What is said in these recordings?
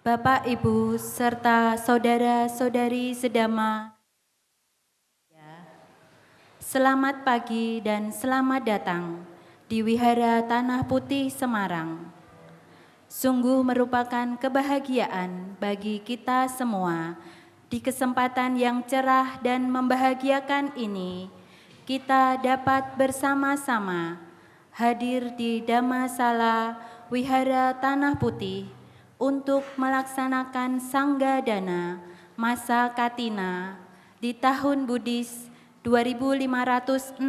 Bapak, Ibu, serta saudara-saudari sedama, selamat pagi dan selamat datang di Wihara Tanah Putih Semarang. Sungguh merupakan kebahagiaan bagi kita semua di kesempatan yang cerah dan membahagiakan ini, kita dapat bersama-sama hadir di Dhammasala Wihara Tanah Putih untuk melaksanakan Sanggadana masa Katina di tahun Buddhis 2568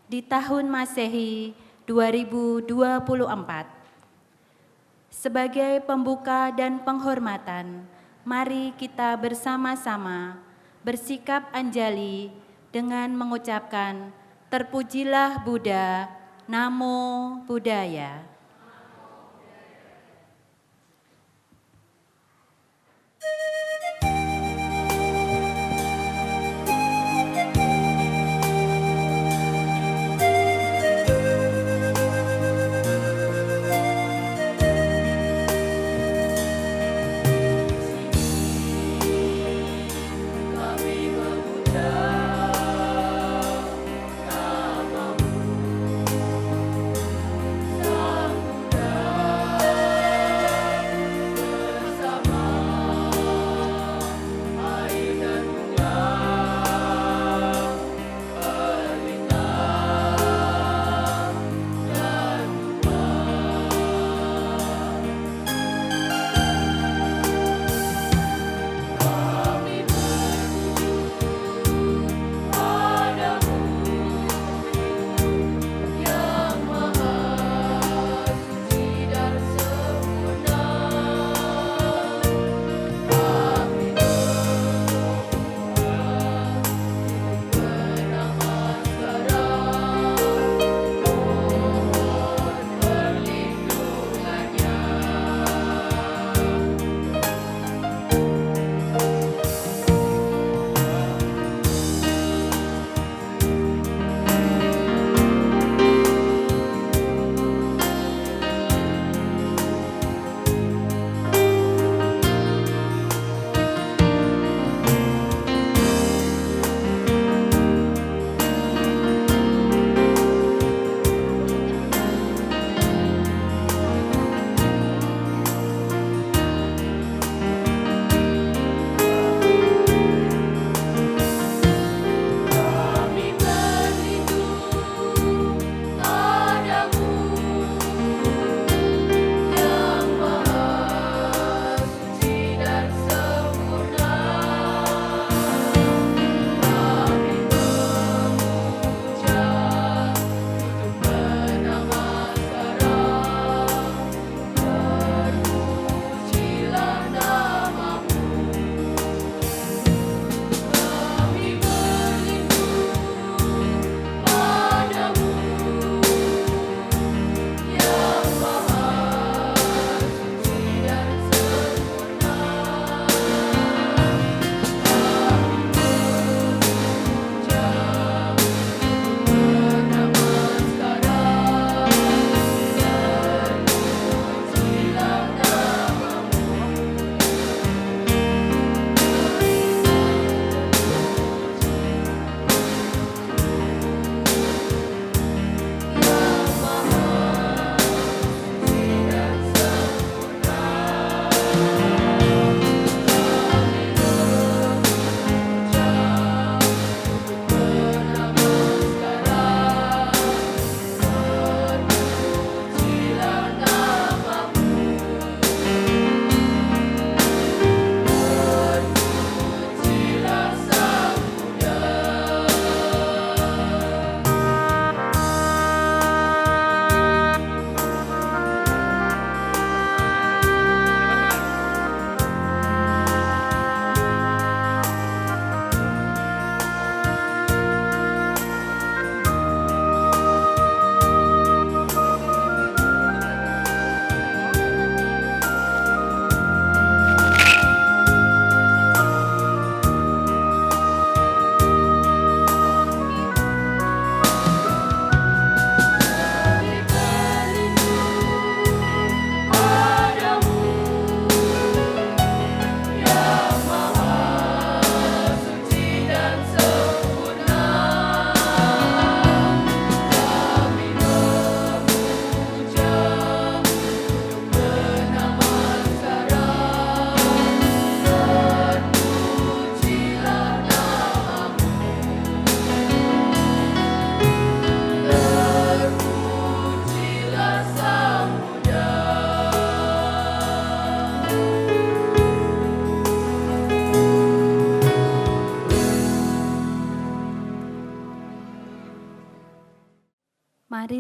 di tahun Masehi 2024. Sebagai pembuka dan penghormatan, mari kita bersama-sama bersikap anjali dengan mengucapkan terpujilah Buddha, Namo Buddhaya.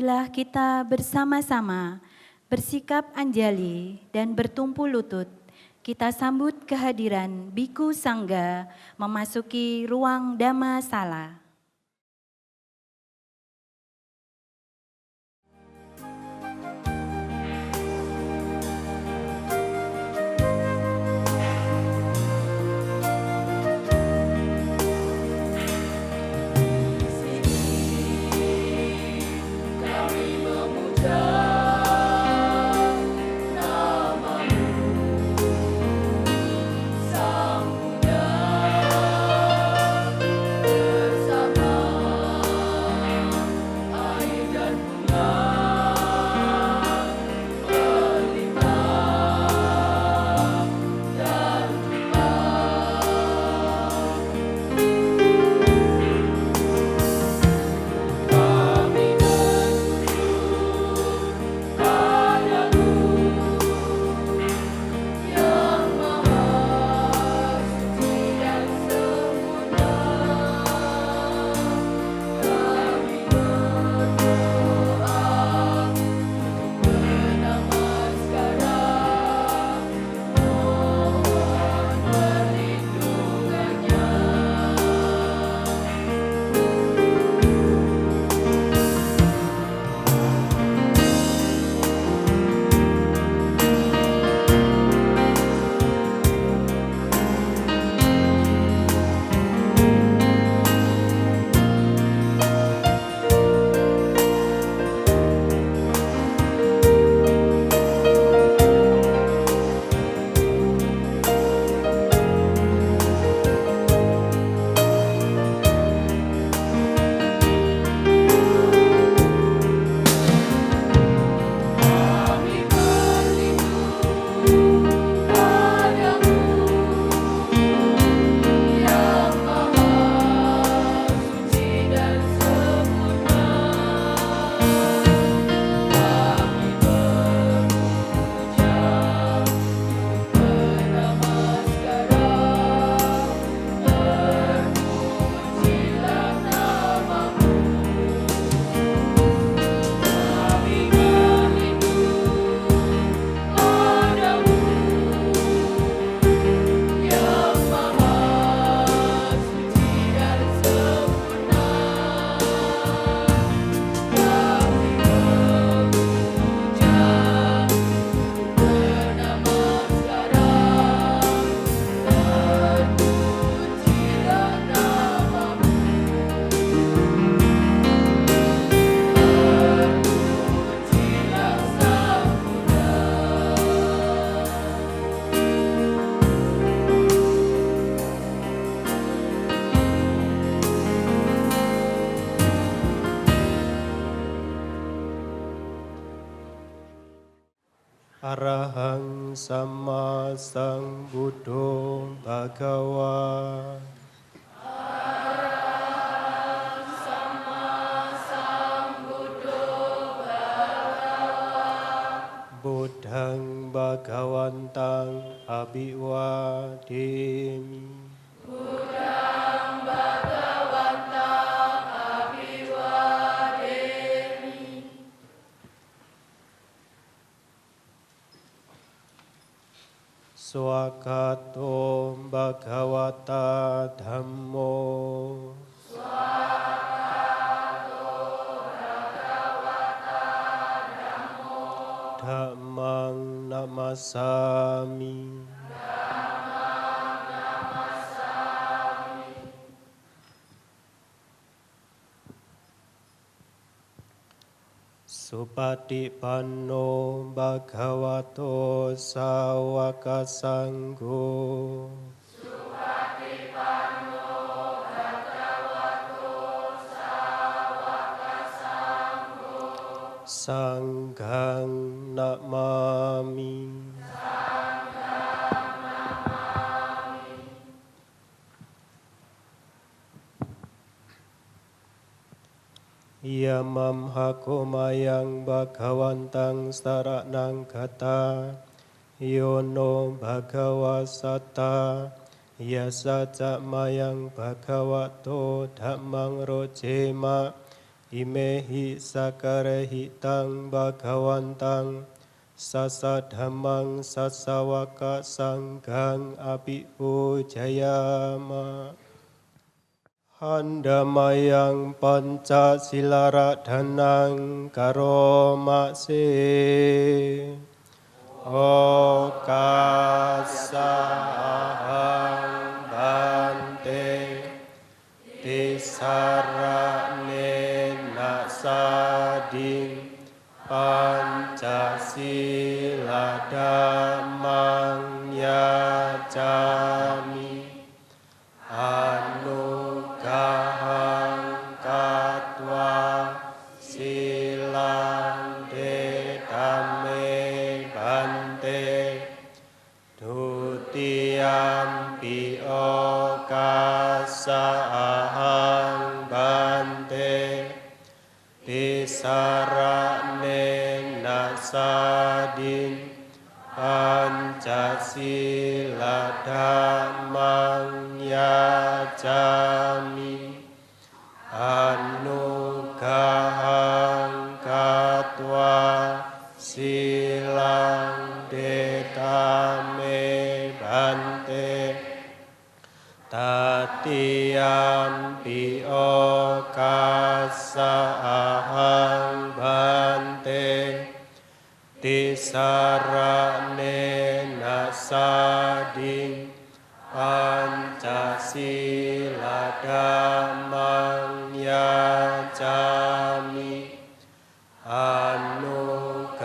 Marilah kita bersama-sama bersikap anjali dan bertumpu lutut. Kita sambut kehadiran Biku Sangga memasuki ruang Dhamma Sala. Arahang Sama Sambuddho Bhagava. Arahang Sama Sambuddho Bhagava. Buddhang Bhagavantang Abhiwademi. Buddhang Bhagavantang Abhiwademi. Swakato Bhagavata Dhammo. Swakato Bhagavata Dhammo. Dhammang namasami. Dhammang namasami. Supatipanno Bhagavato Sawaka Sangho. Supatipanno Bhagavato Sawaka Sangho. Sanghang namami. Sanghang namami. Yamam hakomayang bhagawantang saranang kata. Yono bhagawasata. Yasaca mayang bhagavato dhammang rojema. Imehi sakarehi tang bhagawantang sasadhamang sasawaka sanggang apipu jayama. Handamayang pancasilaradhanang karomase. Okasahang bante tisarane nasading Pancasila dhammang yacami anugahang katwa silang dedame bante dutiyampi okasahang bante tisarane nasadin Pancasila dhammang yacami anugahang katwa silang dedame bante tatiyampi okasahang bante tisarane nasading Pancasila dhammang yacami anugahang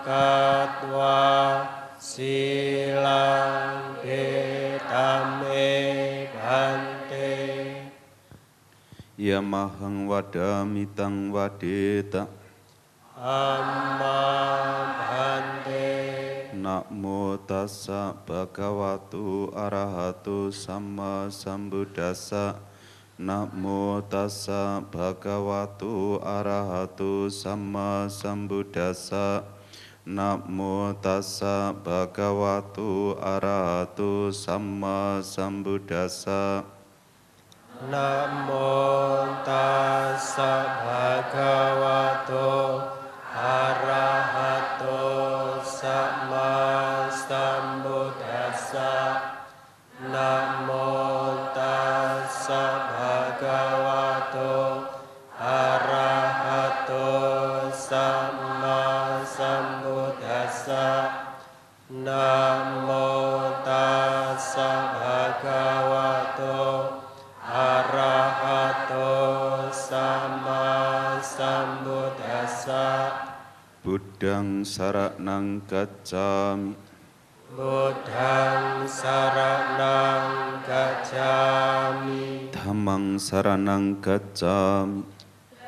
katwa silang dedame bante. Yamahang wadamitang wadeta Amma bante. Namo tassa bhagavato arahato sama sambuddhassa. Namo tassa bhagavato arahato sama sambuddhassa. Namo tassa bhagavato arahato sama sambuddhassa. Namo tassa bhagavato arahato sama sambuddhassa. Namo tassa bhagavato arahato sama sambuddhassa. Namo tassa bhagavato arahato sama sambuddhassa. Buddhang saranang gacchami. Buddhang saranang gacchami. Dhammang saranang gacchami.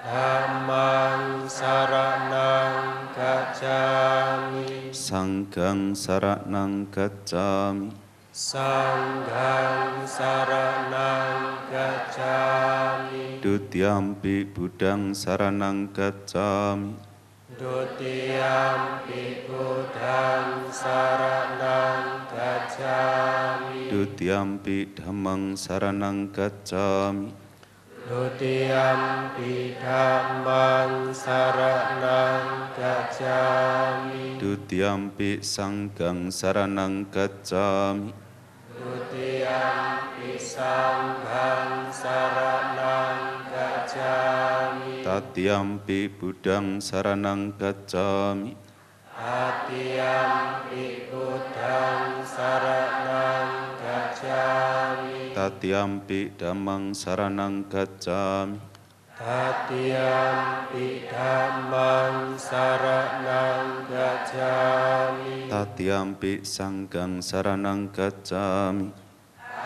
Dhammang saranang gacchami. Sanghang saranang gacchami. Sanghang saranang gacchami. Dutiyampi buddhang saranang gacchami. Dutiyampi buddhang saranang gacchami. Dutiyampi dhammang saranang gacchami. Dutiyampi dhammang saranang gacchami. Dutiyampi sanghang saranang gacchami. Dutiyampi sanghang saranang gacchami. Tatiyampi buddhang saranang gacchami. Tatiyampi buddhang saranang gacchami. Tatiyampi dhammang saranang gacchami. Tatiyampi dhammang saranang gacchami. Tatiyampi sanghang saranang gacchami.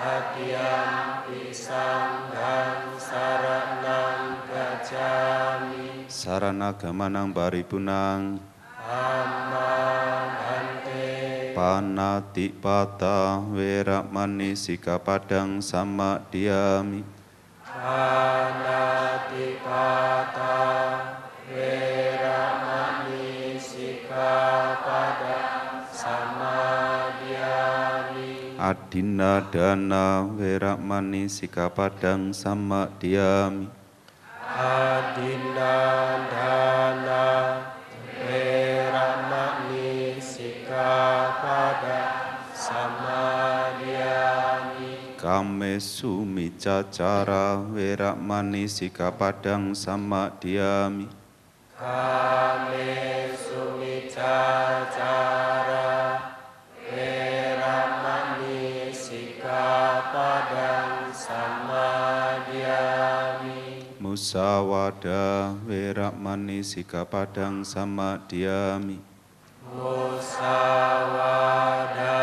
Tatiyampi sanghang saranang gacchami. Sarana-gamanang paripurnang. Amma bante. Panatipata weramani sikapadang samadhyami. Panatipata weramani sikapada samadhyami. Adinadana weramani sikapadang samadhyami. Adinadana adinandana weramani sikkhapada samadhiyami Kamesu micacara weramani sikkhapadang samadhiyami kame sumicacara weramani sikkhapadang samadhiyami Musawada weramani sikkhapadang samadhiyami musawada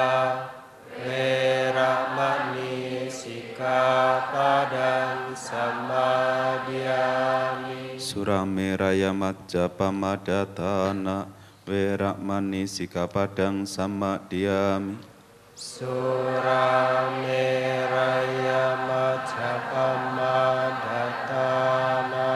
weramani sikkhapadang samadhiyami Surameraya majapamadatana weramani sikkhapadang samadhiyami Surameraya majapamadatana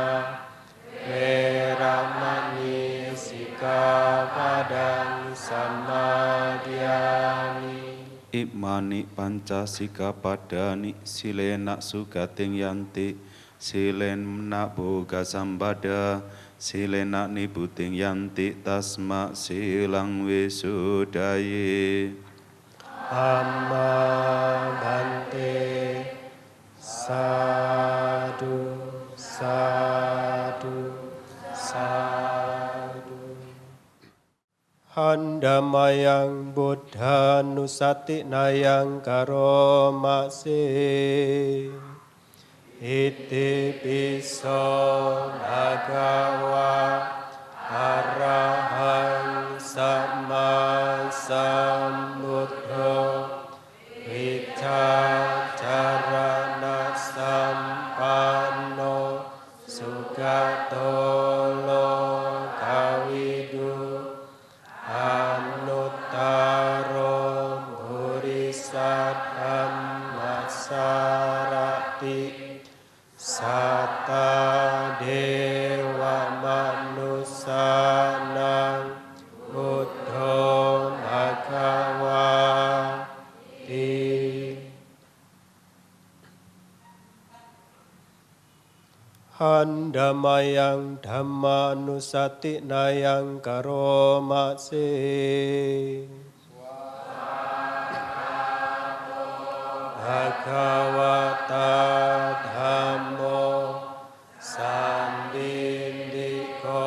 weramani sikkhapadang samadhiyami Imani panca sikkhapadani silena sugating yanti silena boga sambada silena nibuting yanti tasma silang wisudaye Amma bante sadu sadu sadu Handamayang Buddha nusati nayang karomase Iti piso bhagava arahang sama sambuddho vicacarana sampanno sugato lokawidu anuttaro burisat masarati Sata dewa manusanang buddho bhagavati Handamayang dhammanusati nayang karomase Bhagavata Dhammo Sandindiko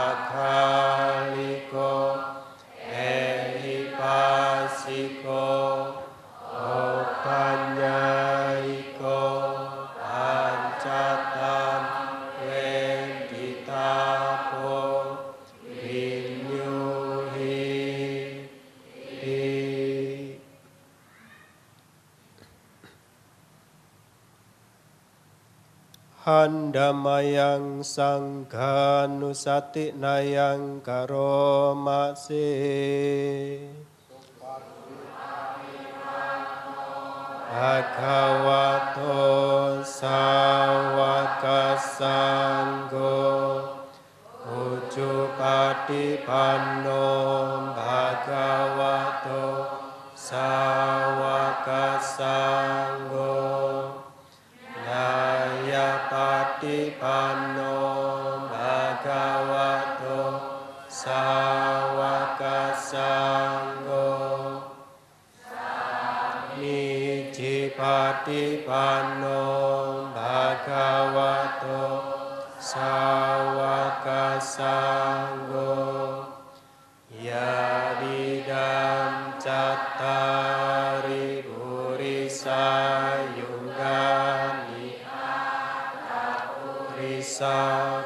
Akaliko Ehipasiko Opanyaiko Pancatan Venditapo Vinyuhi Handamayang sanghanusati nayang karomase Bhagavato sawakasanggo Ujupatipanno Bhagavato sawakasanggo Patipanno Bhagavato Sawakasanggo Nijipatipanno Bhagavato Sawakasanggo Yadidam cattari burisayungani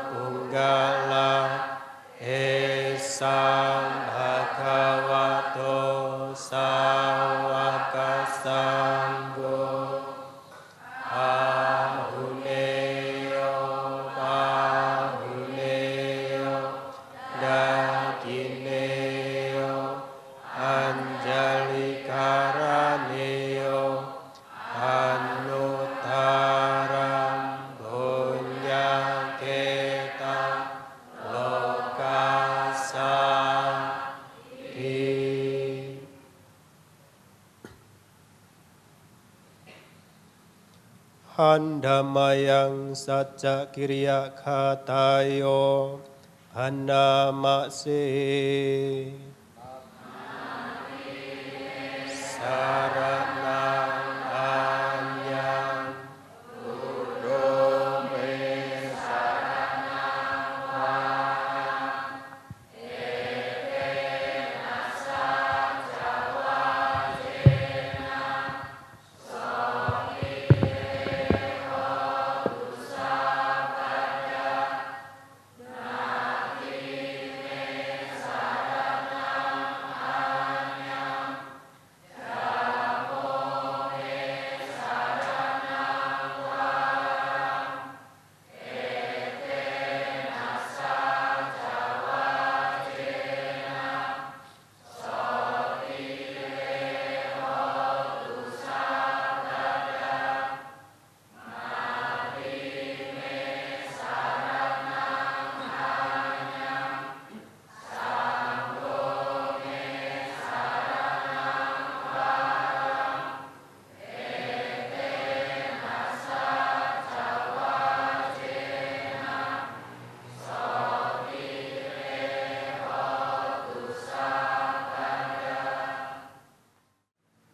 Punggala Esam Bhagavato Sawakasanggo Ahuneo Bahuneo Dakineo Anjali Karaneo Anutaram Handamayang saja kiriya katayo hanamase saranang anyang udome saranang wayang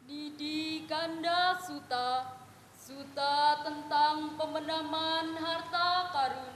Didi Ganda Suta, Suta tentang pemenaman harta karun.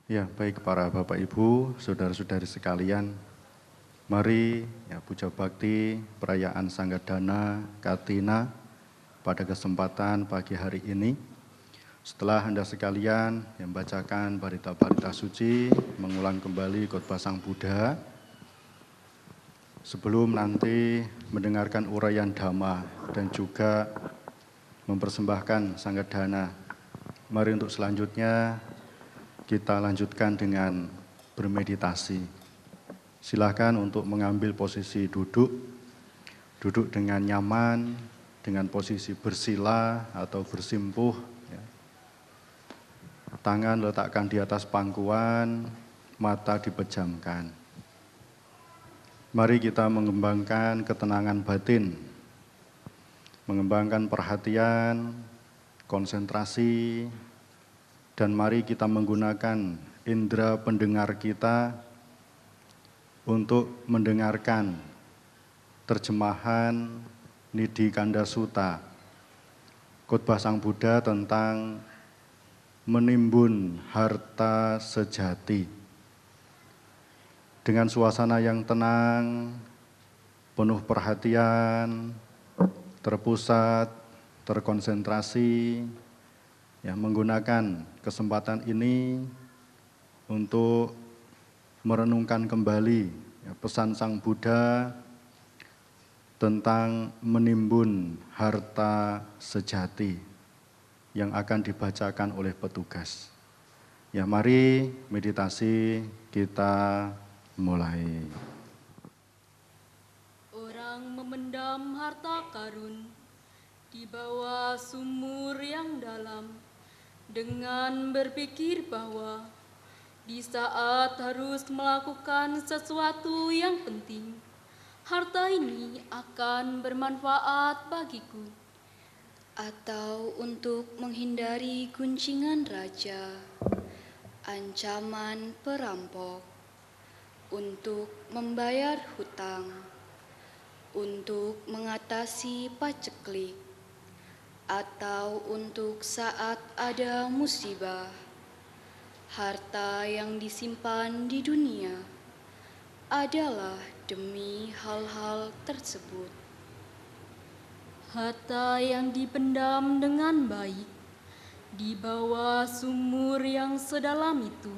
Ya, baik para Bapak Ibu, saudara-saudari sekalian, mari ya puja bakti perayaan Sanggadana Katina pada kesempatan pagi hari ini. Setelah Anda sekalian yang membacakan barita-barita suci, mengulang kembali khotbah Sang Buddha, sebelum nanti mendengarkan uraian Dhamma dan juga mempersembahkan Sanggadana, mari untuk selanjutnya kita lanjutkan dengan bermeditasi. Silakan untuk mengambil posisi duduk dengan nyaman, dengan posisi bersila atau bersimpuh. Ya. Tangan letakkan di atas pangkuan, mata dipejamkan. Mari kita mengembangkan ketenangan batin, mengembangkan perhatian, konsentrasi, dan mari kita menggunakan indera pendengar kita untuk mendengarkan terjemahan Nidhi Kanda Sutta, khotbah Sang Buddha tentang menimbun harta sejati. Dengan suasana yang tenang, penuh perhatian, terpusat, terkonsentrasi, ya, menggunakan kesempatan ini untuk merenungkan kembali ya, pesan Sang Buddha tentang menimbun harta sejati yang akan dibacakan oleh petugas. Ya, mari meditasi kita mulai. Orang memendam harta karun di bawah sumur yang dalam dengan berpikir bahwa di saat harus melakukan sesuatu yang penting, harta ini akan bermanfaat bagiku. Atau untuk menghindari guncingan raja, ancaman perampok, untuk membayar hutang, untuk mengatasi paceklik, atau untuk saat ada musibah. Harta yang disimpan di dunia adalah demi hal-hal tersebut. Harta yang dipendam dengan baik di bawah sumur yang sedalam itu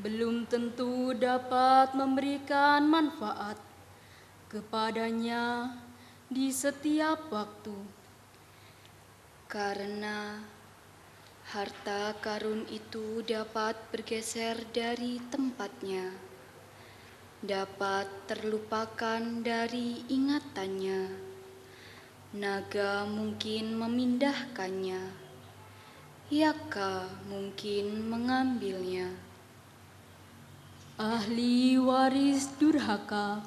belum tentu dapat memberikan manfaat kepadanya di setiap waktu. Karena harta karun itu dapat bergeser dari tempatnya, dapat terlupakan dari ingatannya. Naga mungkin memindahkannya, yaka mungkin mengambilnya. Ahli waris durhaka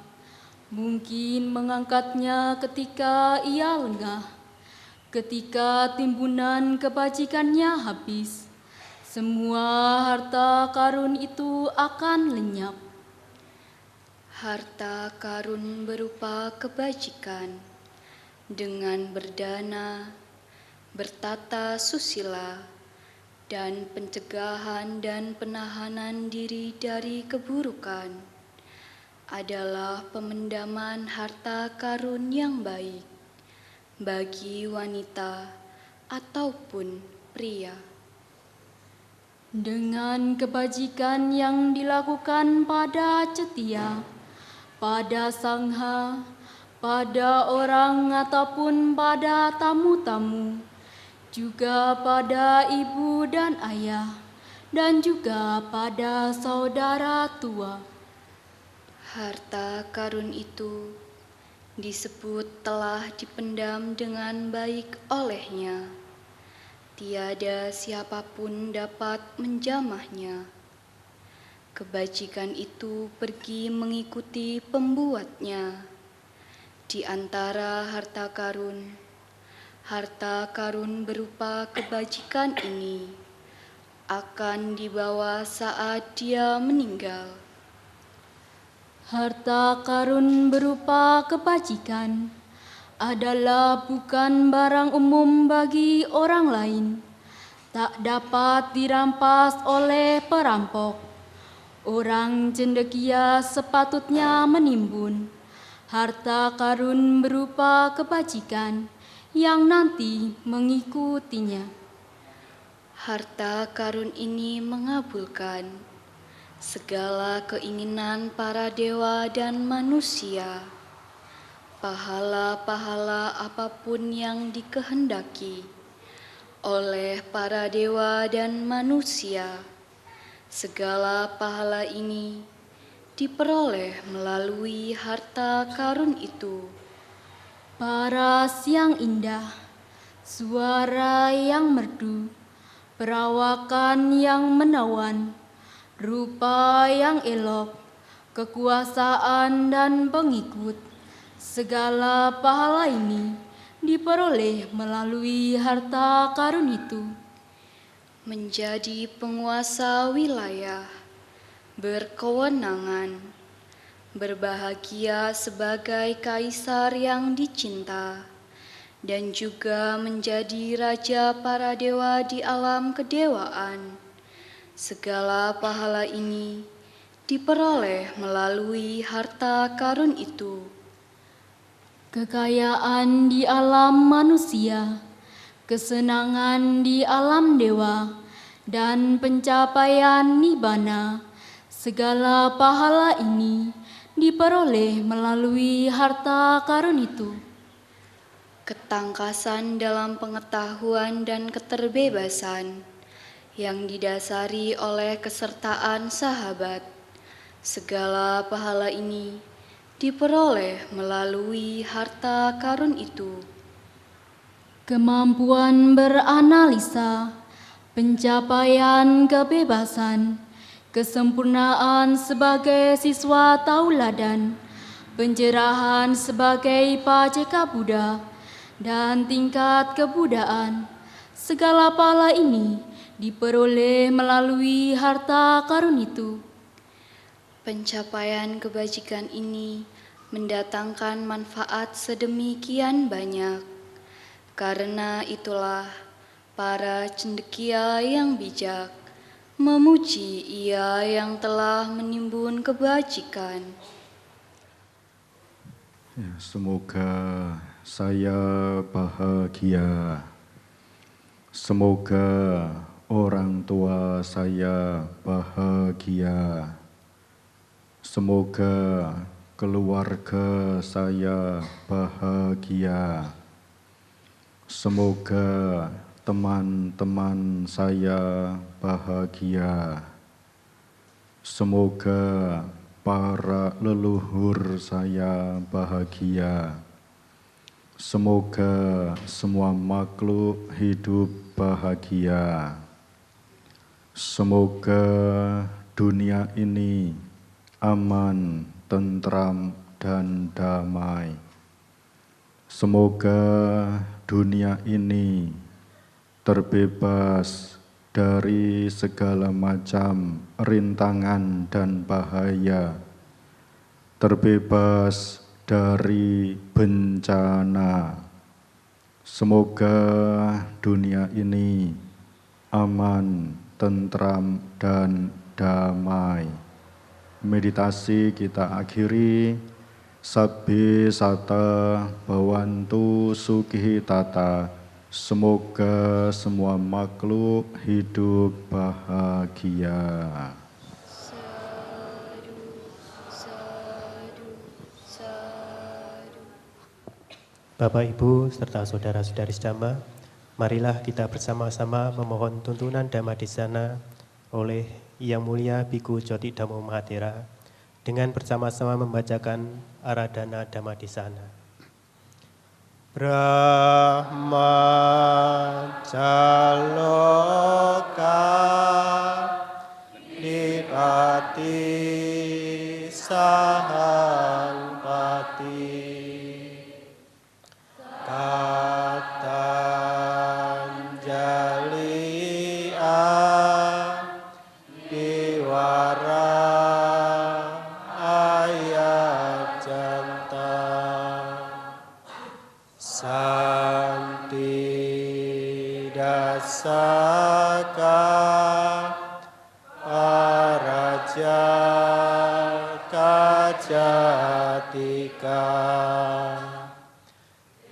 mungkin mengangkatnya ketika ia lengah. Ketika timbunan kebajikannya habis, semua harta karun itu akan lenyap. Harta karun berupa kebajikan dengan berdana, bertata susila, dan pencegahan dan penahanan diri dari keburukan adalah pemendaman harta karun yang baik bagi wanita ataupun pria. Dengan kebajikan yang dilakukan pada cetia, pada sangha, pada orang ataupun pada tamu-tamu, juga pada ibu dan ayah, dan juga pada saudara tua. Harta karun itu disebut telah dipendam dengan baik olehnya. Tiada siapapun dapat menjamahnya. Kebajikan itu pergi mengikuti pembuatnya. Di antara harta karun berupa kebajikan ini akan dibawa saat dia meninggal. Harta karun berupa kebajikan adalah bukan barang umum bagi orang lain, tak dapat dirampas oleh perampok. Orang cendekia sepatutnya menimbun harta karun berupa kebajikan yang nanti mengikutinya. Harta karun ini mengabulkan segala keinginan para dewa dan manusia. Pahala-pahala apapun yang dikehendaki oleh para dewa dan manusia Segala pahala ini diperoleh melalui harta karun itu. Paras yang indah, suara yang merdu, perawakan yang menawan, rupa yang elok, kekuasaan dan pengikut. Segala pahala ini diperoleh melalui harta karun itu. Menjadi penguasa wilayah, berkewenangan, berbahagia sebagai kaisar yang dicinta, dan juga menjadi raja para dewa di alam kedewaan. Segala pahala ini diperoleh melalui harta karun itu. Kekayaan di alam manusia, kesenangan di alam dewa, dan pencapaian nibana. Segala pahala ini diperoleh melalui harta karun itu. Ketangkasan dalam pengetahuan dan keterbebasan yang didasari oleh kesertaan sahabat. Segala pahala ini diperoleh melalui harta karun itu. Kemampuan beranalisa, pencapaian kebebasan, kesempurnaan sebagai siswa tauladan, pencerahan sebagai paceka Buddha, dan tingkat kebudaan. Segala pahala ini diperoleh melalui harta karun itu. Pencapaian kebajikan ini mendatangkan manfaat sedemikian banyak. Karena itulah para cendekia yang bijak memuji Ia yang telah menimbun kebajikan. Ya, semoga saya bahagia. Semoga orang tua saya bahagia. Semoga keluarga saya bahagia. Semoga teman-teman saya bahagia. Semoga para leluhur saya bahagia. Semoga semua makhluk hidup bahagia. Semoga dunia ini aman, tentram, dan damai. Semoga dunia ini terbebas dari segala macam rintangan dan bahaya, terbebas dari bencana. Semoga dunia ini aman, tentram, dan damai. Meditasi kita akhiri. Sabbe sata bhavantu sukhi tata. Semoga semua makhluk hidup bahagia. Sadu, sadu, sadu. Bapak, Ibu, serta saudara-saudari sedama, marilah kita bersama-sama memohon tuntunan Dhammadisana oleh Yang Mulia Biku Joti Dhammo Mahathera dengan bersama-sama membacakan Aradhana Dhammadisana. Brahma Caloka Dipati Sahang Pati Katanjali Diwara Ayat Janta Santi Dasaka Araja Kajatika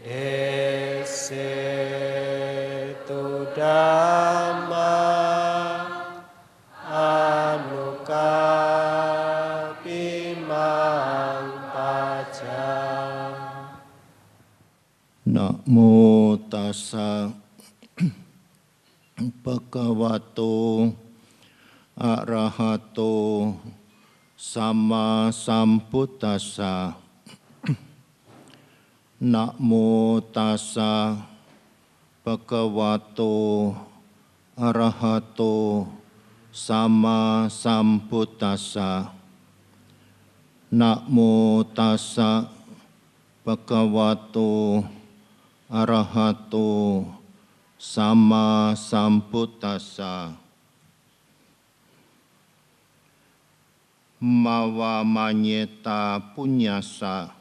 Esetu Dhamma Anuka Pimang Paja. Namo tassa bhagavato arahato Sama Sambuddhassa. Namo tassa bhagavato arahato sama Sambuddhassa. Namo tassa bhagavato arahato sama Sambuddhassa. Mawa manyeta punyasa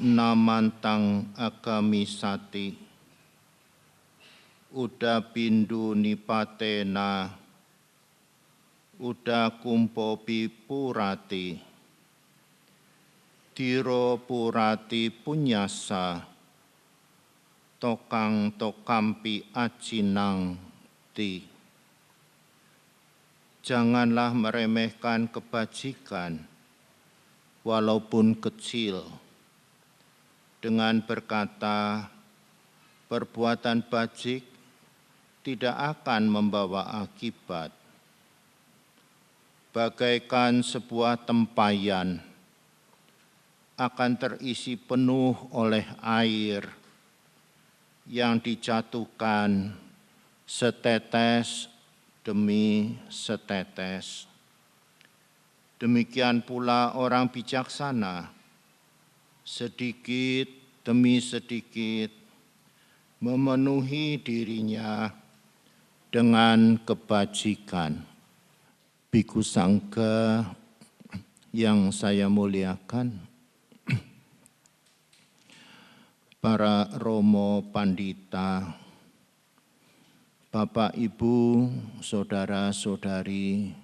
namantang agamisati uda bindu nipatena uda kumpopi purati tiro purati punyasa tokang tokampi acinang ti. Janganlah meremehkan kebajikan, walaupun kecil, dengan berkata, perbuatan bajik tidak akan membawa akibat. Bagaikan sebuah tempayan akan terisi penuh oleh air yang dijatuhkan setetes demi setetes. Demikian pula orang bijaksana, sedikit demi sedikit memenuhi dirinya dengan kebajikan. Bhikkhu Sangga yang saya muliakan, para Romo Pandita, Bapak, Ibu, saudara-saudari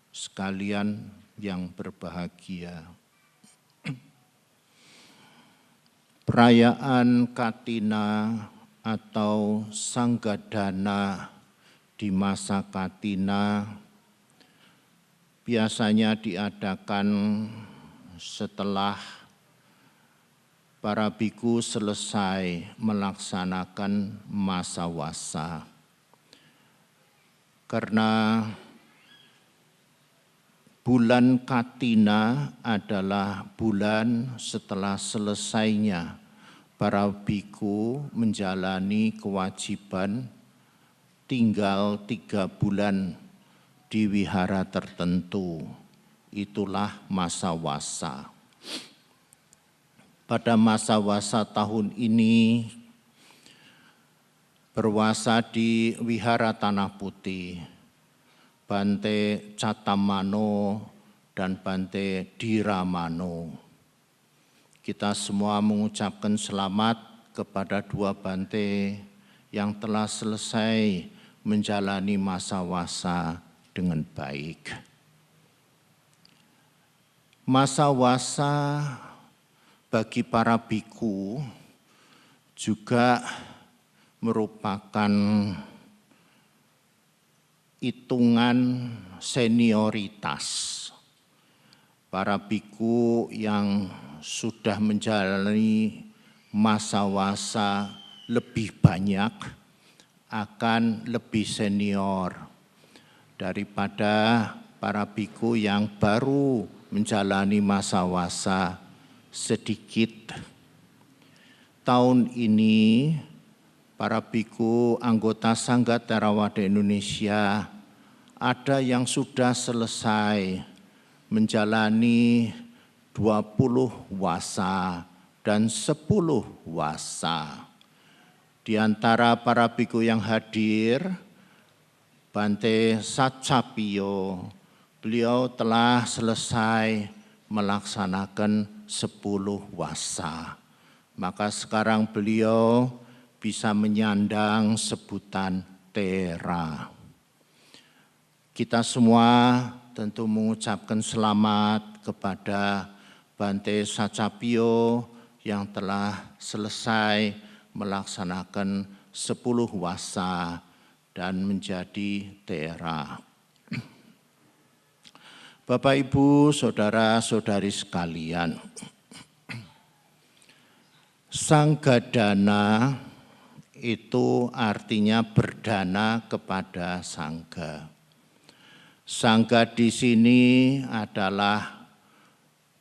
sekalian yang berbahagia. Perayaan Katina atau Sanggadana di masa Katina biasanya diadakan setelah para bhikkhu selesai melaksanakan masa wasa. Karena bulan Katina adalah bulan setelah selesainya para bhikkhu menjalani kewajiban tinggal 3 bulan di wihara tertentu. Itulah masa wasa. Pada masa wasa tahun ini berwasa di Wihara Tanah Putih, Bante Catamano dan Bante Dhiramano. Kita semua mengucapkan selamat kepada 2 Bante yang telah selesai menjalani masa wasa dengan baik. Masa wasa bagi para bhikkhu juga merupakan hitungan senioritas. Para bhikkhu yang sudah menjalani masa wasa lebih banyak akan lebih senior daripada para bhikkhu yang baru menjalani masa wasa sedikit. Tahun ini para bhikkhu anggota Sangga Theravada Indonesia ada yang sudah selesai menjalani 20 wasa dan 10 wasa. Di antara para bhikkhu yang hadir, Bante Satcapio, beliau telah selesai melaksanakan 10 wasa. Maka sekarang beliau bisa menyandang sebutan Tera. Kita semua tentu mengucapkan selamat kepada Bante Satcapio yang telah selesai melaksanakan 10 wasa dan menjadi Tera. Bapak, Ibu, saudara-saudari sekalian, Sanggadana itu artinya berdana kepada Sangga. Sangga di sini adalah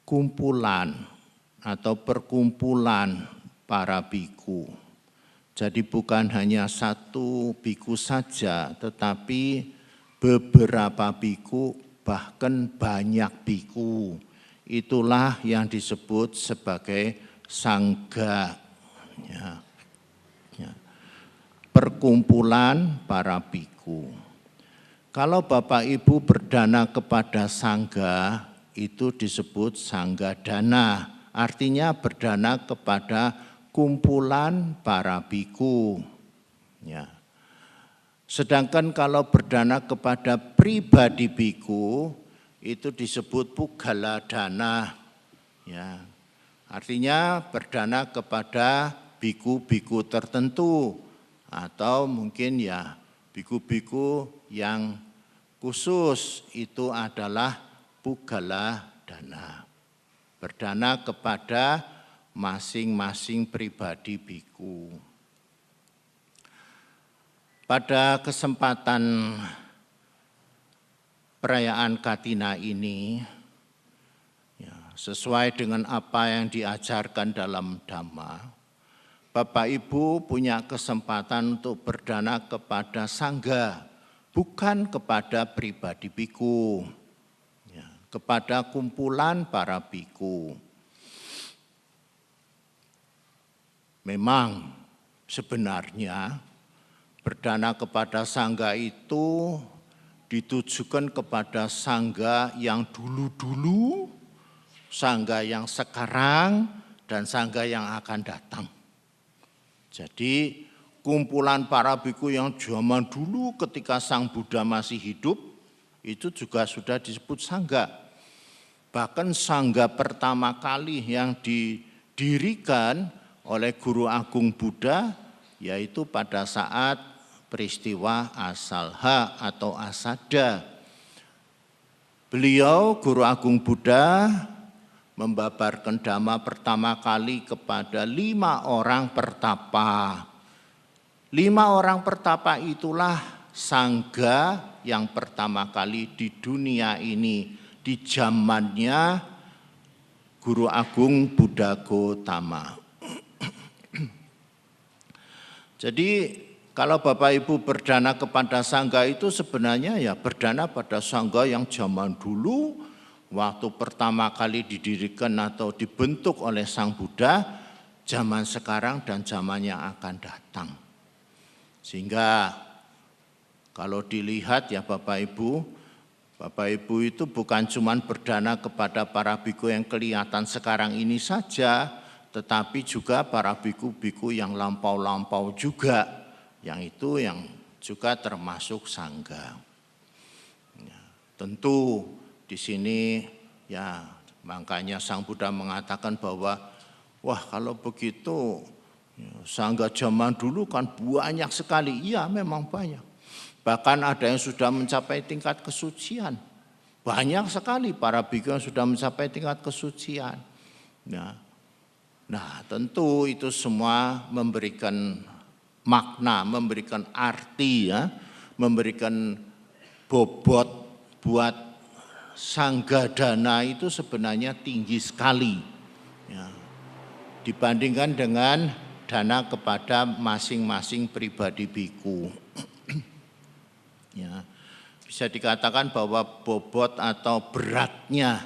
kumpulan atau perkumpulan para biku. Jadi bukan hanya satu biku saja, tetapi beberapa biku, bahkan banyak biku. Itulah yang disebut sebagai sangga. Ya. Perkumpulan para biku. Kalau Bapak Ibu berdana kepada sangga, itu disebut sangga dana. Artinya berdana kepada kumpulan para biku. Ya. Sedangkan kalau berdana kepada pribadi biku, itu disebut pugala dana. Ya. Artinya berdana kepada biku-biku tertentu, atau mungkin ya biku-biku yang khusus, itu adalah pugala dana. Berdana kepada masing-masing pribadi biku. Pada kesempatan perayaan Katina ini, ya, sesuai dengan apa yang diajarkan dalam Dhamma, Bapak Ibu punya kesempatan untuk berdana kepada sangga, bukan kepada pribadi biku, ya, kepada kumpulan para biku. Memang sebenarnya berdana kepada sangga itu ditujukan kepada sangga yang dulu-dulu, sangga yang sekarang, dan sangga yang akan datang. Jadi kumpulan para biku yang zaman dulu ketika Sang Buddha masih hidup, itu juga sudah disebut sangga. Bahkan sangga pertama kali yang didirikan oleh Guru Agung Buddha, yaitu pada saat peristiwa Asalha atau Asada. Beliau, Guru Agung Buddha, membabarkan Dhamma pertama kali kepada 5 orang pertapa. 5 orang pertapa itulah sangga yang pertama kali di dunia ini, di zamannya Guru Agung Buddha Gotama. Jadi kalau Bapak Ibu berdana kepada sangga itu sebenarnya ya berdana pada sangga yang zaman dulu, waktu pertama kali didirikan atau dibentuk oleh Sang Buddha, zaman sekarang dan zaman yang akan datang. Sehingga kalau dilihat ya Bapak Ibu itu bukan cuma berdana kepada para biku yang kelihatan sekarang ini saja, tetapi juga para biku-biku yang lampau-lampau juga, yang itu yang juga termasuk sangga. Ya, tentu di sini ya makanya Sang Buddha mengatakan bahwa wah kalau begitu ya, sangga zaman dulu kan banyak sekali. Iya memang banyak. Bahkan ada yang sudah mencapai tingkat kesucian. Banyak sekali para biku yang sudah mencapai tingkat kesucian. Nah tentu itu semua memberikan makna, memberikan arti ya, memberikan bobot buat sangga dana itu sebenarnya tinggi sekali ya, dibandingkan dengan dana kepada masing-masing pribadi biku. Ya, bisa dikatakan bahwa bobot atau beratnya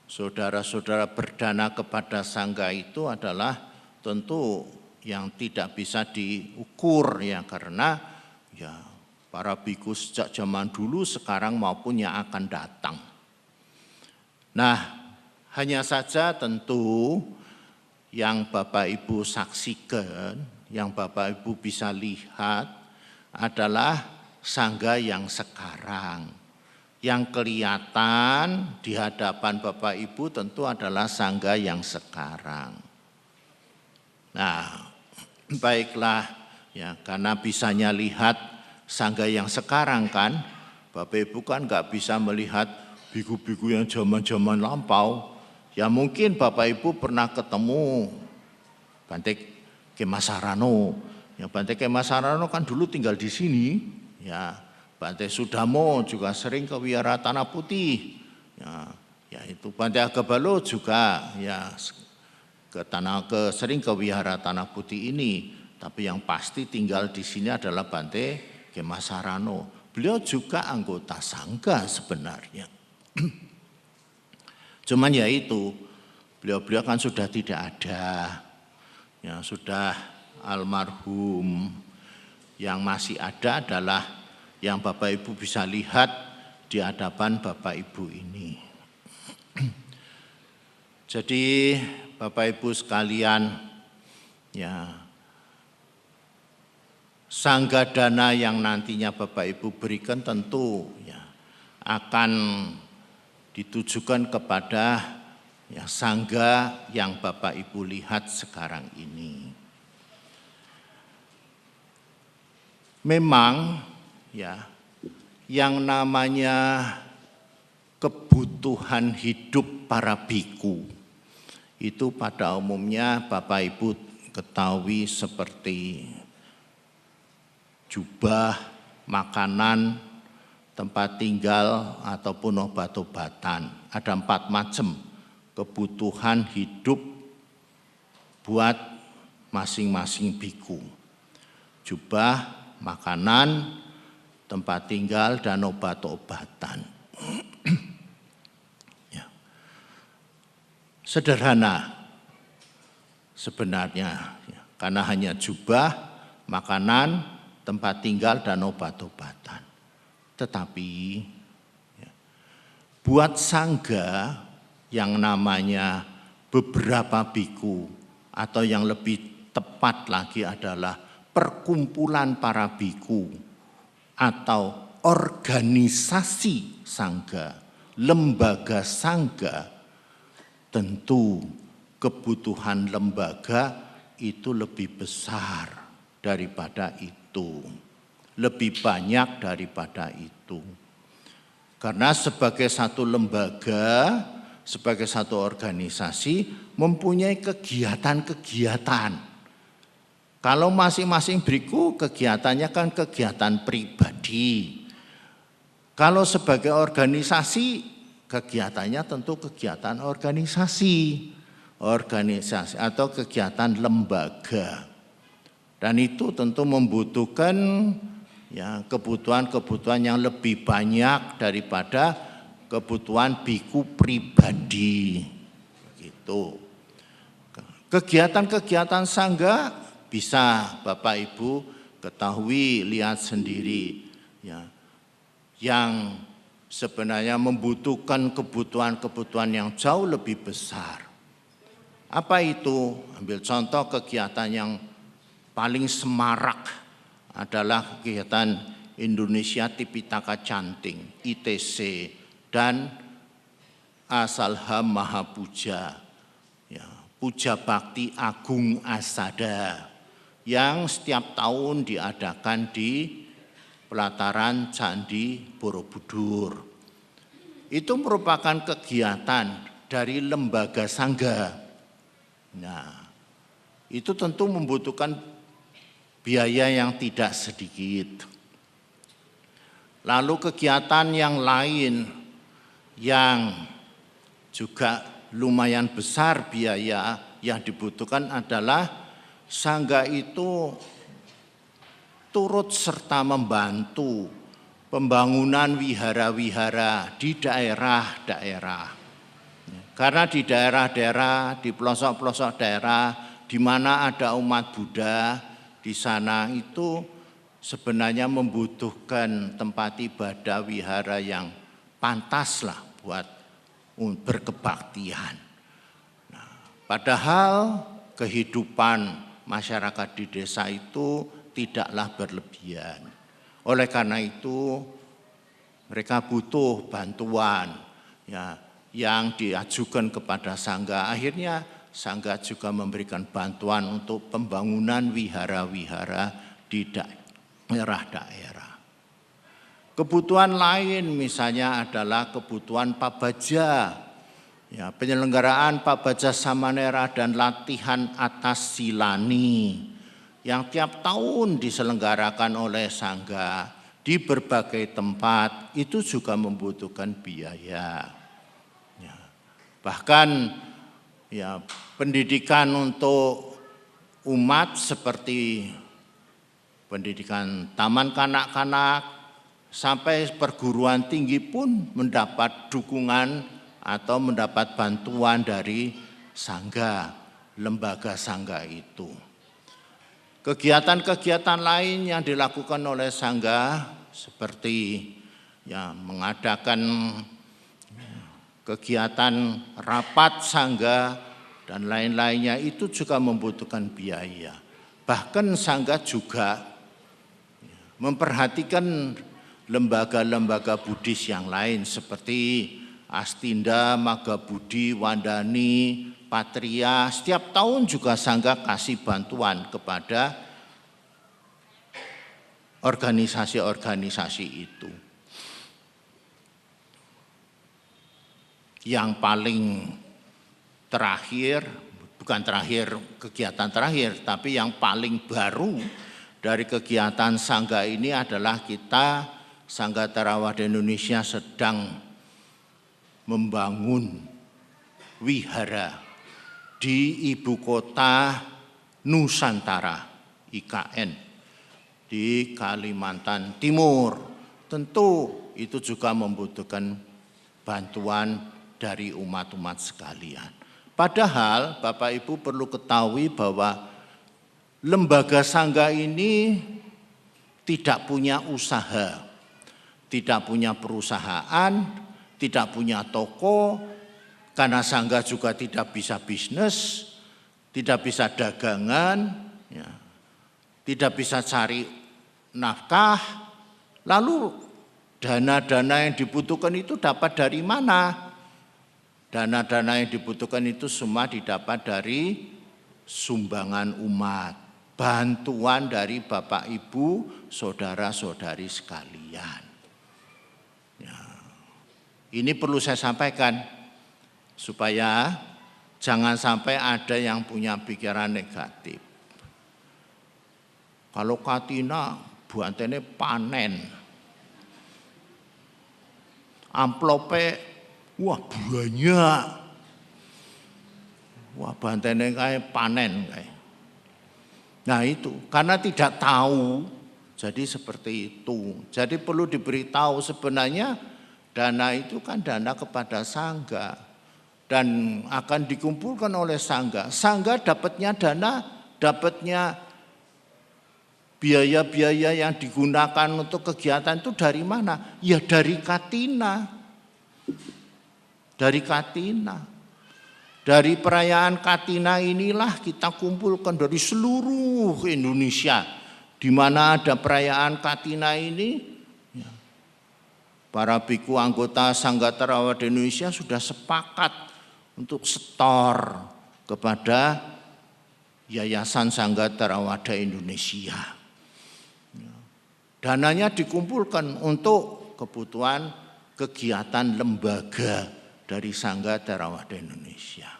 saudara-saudara berdana kepada sangga itu adalah tentu yang tidak bisa diukur ya, karena ya para biku sejak zaman dulu, sekarang maupun yang akan datang. Nah, hanya saja tentu yang Bapak Ibu saksikan, yang Bapak Ibu bisa lihat adalah sangga yang sekarang. Yang kelihatan di hadapan Bapak Ibu tentu adalah sangga yang sekarang. Nah, baiklah ya, karena bisanya lihat sangga yang sekarang kan, Bapak Ibu kan nggak bisa melihat biku-biku yang zaman-zaman lampau. Ya mungkin Bapak Ibu pernah ketemu Bante Kema Sarano. Ya Bante Kema Sarano kan dulu tinggal di sini. Ya Bante Sudamo juga sering ke Wihara Tanah Putih. Ya itu Bante Agabalo juga ya sering ke Wihara Tanah Putih ini. Tapi yang pasti tinggal di sini adalah Bante Kemasarano. Beliau juga anggota sangga sebenarnya. Cuman ya itu, beliau kan sudah tidak ada. Ya sudah almarhum. Yang masih ada adalah yang Bapak Ibu bisa lihat di hadapan Bapak Ibu ini. Jadi Bapak Ibu sekalian, ya sangga dana yang nantinya Bapak Ibu berikan tentu ya akan ditujukan kepada ya sangga yang Bapak Ibu lihat sekarang ini. Memang ya yang namanya kebutuhan hidup para biku itu pada umumnya Bapak Ibu ketahui seperti jubah, makanan, tempat tinggal ataupun obat-obatan. Ada 4 macam kebutuhan hidup buat masing-masing biku. Jubah, makanan, tempat tinggal, dan obat-obatan. Ya. Sederhana sebenarnya, ya, karena hanya jubah, makanan, tempat tinggal, dan obat-obatan. Tetapi ya, buat sangga yang namanya beberapa biku atau yang lebih tepat lagi adalah perkumpulan para biku atau organisasi sangga, lembaga sangga, tentu kebutuhan lembaga itu lebih besar daripada itu, lebih banyak daripada itu. Karena sebagai satu lembaga, sebagai satu organisasi mempunyai kegiatan-kegiatan. Kalau masing-masing biku kegiatannya kan kegiatan pribadi. Kalau sebagai organisasi kegiatannya tentu kegiatan organisasi atau kegiatan lembaga. Dan itu tentu membutuhkan ya kebutuhan-kebutuhan yang lebih banyak daripada kebutuhan biku pribadi. Begitu. Kegiatan-kegiatan sangga bisa Bapak Ibu ketahui, lihat sendiri ya, yang sebenarnya membutuhkan kebutuhan-kebutuhan yang jauh lebih besar. Apa itu? Ambil contoh kegiatan yang paling semarak adalah kegiatan Indonesia Tipitaka Canting, ITC, dan Asalham Mahapuja, ya, Puja Bakti Agung Asada, yang setiap tahun diadakan di pelataran Candi Borobudur. Itu merupakan kegiatan dari lembaga sangga. Nah, itu tentu membutuhkan biaya yang tidak sedikit. Lalu kegiatan yang lain yang juga lumayan besar biaya yang dibutuhkan adalah sangga itu turut serta membantu pembangunan wihara-wihara di daerah-daerah. Karena di daerah-daerah, di pelosok-pelosok daerah, di mana ada umat Buddha, di sana itu sebenarnya membutuhkan tempat ibadah wihara yang pantaslah buat berkebaktian. Nah, padahal kehidupan masyarakat di desa itu tidaklah berlebihan. Oleh karena itu mereka butuh bantuan ya, yang diajukan kepada sangga. Akhirnya sangga juga memberikan bantuan untuk pembangunan wihara-wihara di daerah-daerah. Kebutuhan lain misalnya adalah kebutuhan pabaja. Ya, penyelenggaraan pabaja samanera dan latihan atas silani yang tiap tahun diselenggarakan oleh sangga di berbagai tempat itu juga membutuhkan biaya. Ya. Bahkan ya pendidikan untuk umat seperti pendidikan taman kanak-kanak sampai perguruan tinggi pun mendapat dukungan atau mendapat bantuan dari sangga, lembaga sangga itu. Kegiatan-kegiatan lain yang dilakukan oleh sangga seperti ya mengadakan kegiatan rapat sangga dan lain-lainnya itu juga membutuhkan biaya. Bahkan sangga juga memperhatikan lembaga-lembaga Buddhis yang lain seperti Astinda, Magabudi, Wandani, Patria. Setiap tahun juga sangga kasih bantuan kepada organisasi-organisasi itu. Yang paling terakhir, bukan terakhir kegiatan terakhir, tapi yang paling baru dari kegiatan sangga ini adalah kita Sangga Theravada Indonesia sedang membangun wihara di ibu kota Nusantara, IKN, di Kalimantan Timur. Tentu itu juga membutuhkan bantuan dari umat-umat sekalian. Padahal Bapak Ibu perlu ketahui bahwa lembaga sangga ini tidak punya usaha, tidak punya perusahaan, tidak punya toko, karena sangga juga tidak bisa bisnis, tidak bisa dagangan, ya, tidak bisa cari nafkah. Lalu dana-dana yang dibutuhkan itu dapat dari mana? Dana-dana yang dibutuhkan itu semua didapat dari sumbangan umat. Bantuan dari Bapak Ibu, saudara-saudari sekalian. Ya. Ini perlu saya sampaikan supaya jangan sampai ada yang punya pikiran negatif. Kalau Katina buantene panen, amplope wah banyak, wah bantene kayak panen kayak. Nah itu, karena tidak tahu, jadi seperti itu. Jadi perlu diberitahu sebenarnya dana itu kan dana kepada sangga dan akan dikumpulkan oleh sangga. Sangga dapatnya dana, dapatnya biaya-biaya yang digunakan untuk kegiatan itu dari mana? Ya dari Katina. Dari Katina. Dari perayaan Katina inilah kita kumpulkan dari seluruh Indonesia. Di mana ada perayaan Katina ini, ya, para biku anggota Sangga Theravada Indonesia sudah sepakat untuk setor kepada Yayasan Sangga Theravada Indonesia. Ya. Dananya dikumpulkan untuk kebutuhan kegiatan lembaga dari Sangga Theravada Indonesia.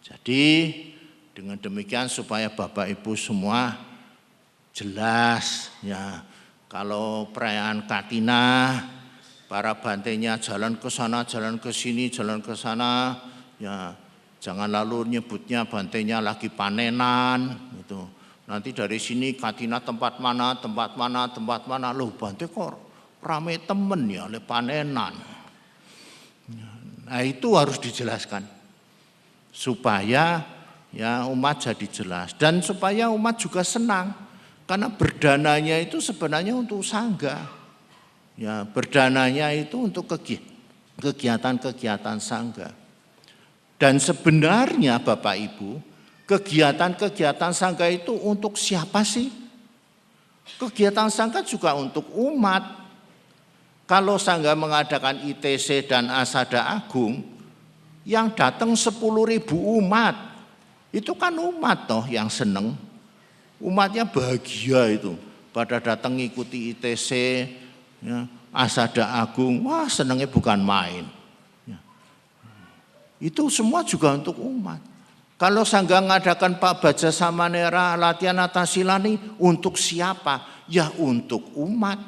Jadi dengan demikian supaya Bapak Ibu semua jelas ya, kalau perayaan Katina para bantenya jalan ke sana, jalan ke sini, jalan ke sana, ya jangan lalu nyebutnya bantenya lagi panenan gitu. Nanti dari sini Katina tempat mana, loh bante kok rame temen ya oleh panenan. Nah itu harus dijelaskan supaya ya umat jadi jelas dan supaya umat juga senang karena berdananya itu sebenarnya untuk sangga. Ya, berdananya itu untuk kegiatan-kegiatan sangga. Dan sebenarnya Bapak Ibu, kegiatan-kegiatan sangga itu untuk siapa sih? Kegiatan sangga juga untuk umat. Kalau sangga mengadakan ITC dan Asada Agung, yang datang 10.000 umat, itu kan umat toh yang seneng. Umatnya bahagia itu, pada datang ngikuti ITC, ya, Asada Agung, wah senengnya bukan main. Ya. Itu semua juga untuk umat. Kalau sangga ngadakan Pak Baja Samanera latihan Atasilani, untuk siapa? Ya untuk umat.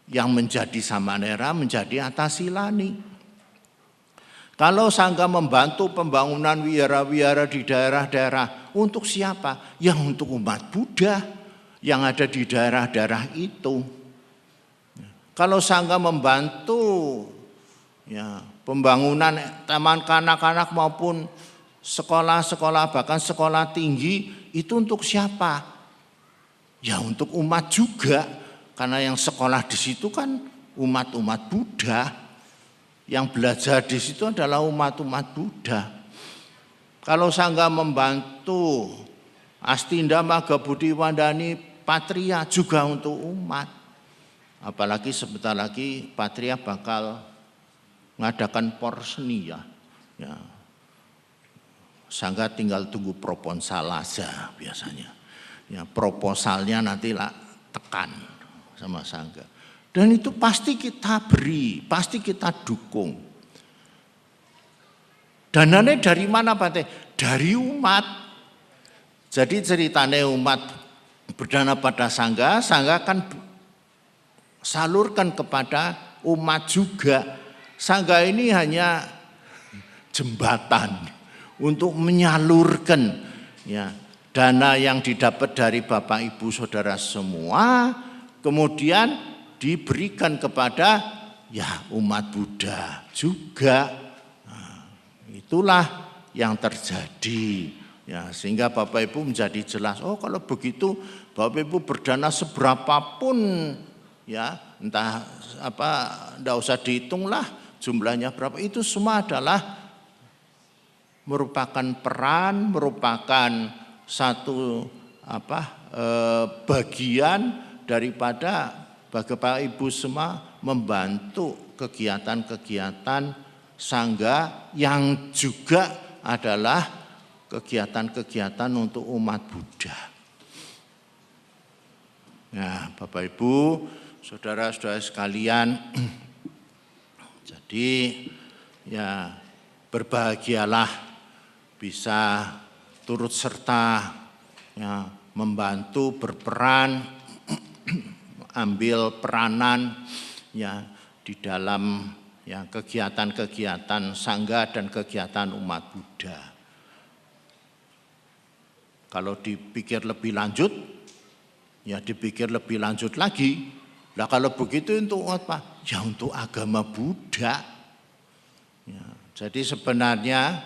yang menjadi samanera menjadi atasilani. Kalau sangga membantu pembangunan wihara-wihara di daerah-daerah, untuk siapa? Ya untuk umat Buddha yang ada di daerah-daerah itu. Kalau sangga membantu ya pembangunan taman kanak-kanak maupun sekolah-sekolah, bahkan sekolah tinggi, itu untuk siapa? Ya untuk umat juga. Karena yang sekolah di situ kan umat-umat Buddha, yang belajar di situ adalah umat-umat Buddha. Kalau sangga membantu Astinda Maga Budi Wandani Patria juga untuk umat. Apalagi sebentar lagi Patria bakal mengadakan porseni ya. Sangga tinggal tunggu proposal aja biasanya. Ya, proposalnya nanti lah tekan sama sangga. Dan itu pasti kita beri, pasti kita dukung. Dananya dari mana Pak Teh? Dari umat. Jadi ceritanya umat berdana pada sangga, sangga kan salurkan kepada umat juga. Sangga ini hanya jembatan untuk menyalurkan ya dana yang didapat dari Bapak Ibu Saudara semua, kemudian diberikan kepada ya umat Buddha juga. Nah, itulah yang terjadi ya, sehingga Bapak Ibu menjadi jelas, oh kalau begitu Bapak Ibu berdana seberapapun ya, entah apa enggak usah dihitung lah jumlahnya berapa, itu semua adalah merupakan peran, merupakan satu bagian daripada Bapak Ibu semua membantu kegiatan-kegiatan sangga yang juga adalah kegiatan-kegiatan untuk umat Buddha. Nah, Bapak Ibu, saudara-saudara sekalian, jadi ya berbahagialah bisa turut serta ya, membantu berperan ambil peranan ya di dalam ya kegiatan-kegiatan sangga dan kegiatan umat Buddha. Kalau dipikir lebih lanjut, ya dipikir lebih lanjut lagi. Nah kalau begitu untuk apa? Ya untuk agama Buddha. Ya, jadi sebenarnya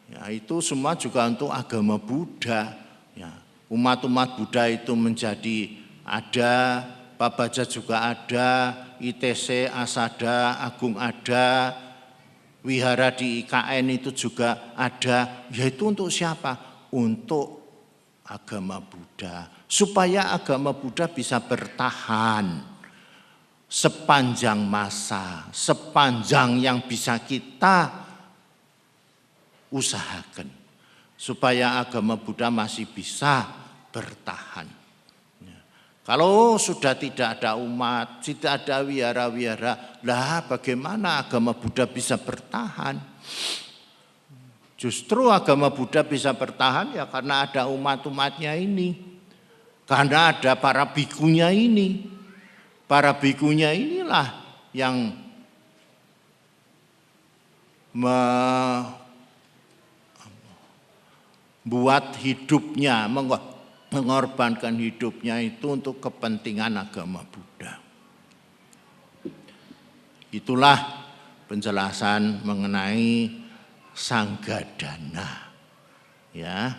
ya itu semua juga untuk agama Buddha. Ya, umat-umat Buddha itu menjadi ada, Pabaja juga ada, ITC, Asada, Agung ada, wihara di IKN itu juga ada. Yaitu untuk siapa? Untuk agama Buddha. Supaya agama Buddha bisa bertahan sepanjang masa, sepanjang yang bisa kita usahakan. Supaya agama Buddha masih bisa bertahan. Kalau sudah tidak ada umat, tidak ada wihara-wihara, lah bagaimana agama Buddha bisa bertahan? Justru agama Buddha bisa bertahan ya karena ada umat-umatnya ini. Karena ada para bikunya ini. Para bikunya inilah yang membuat hidupnya, mengorbankan hidupnya itu untuk kepentingan agama Buddha. Itulah penjelasan mengenai Sanggadana. Ya.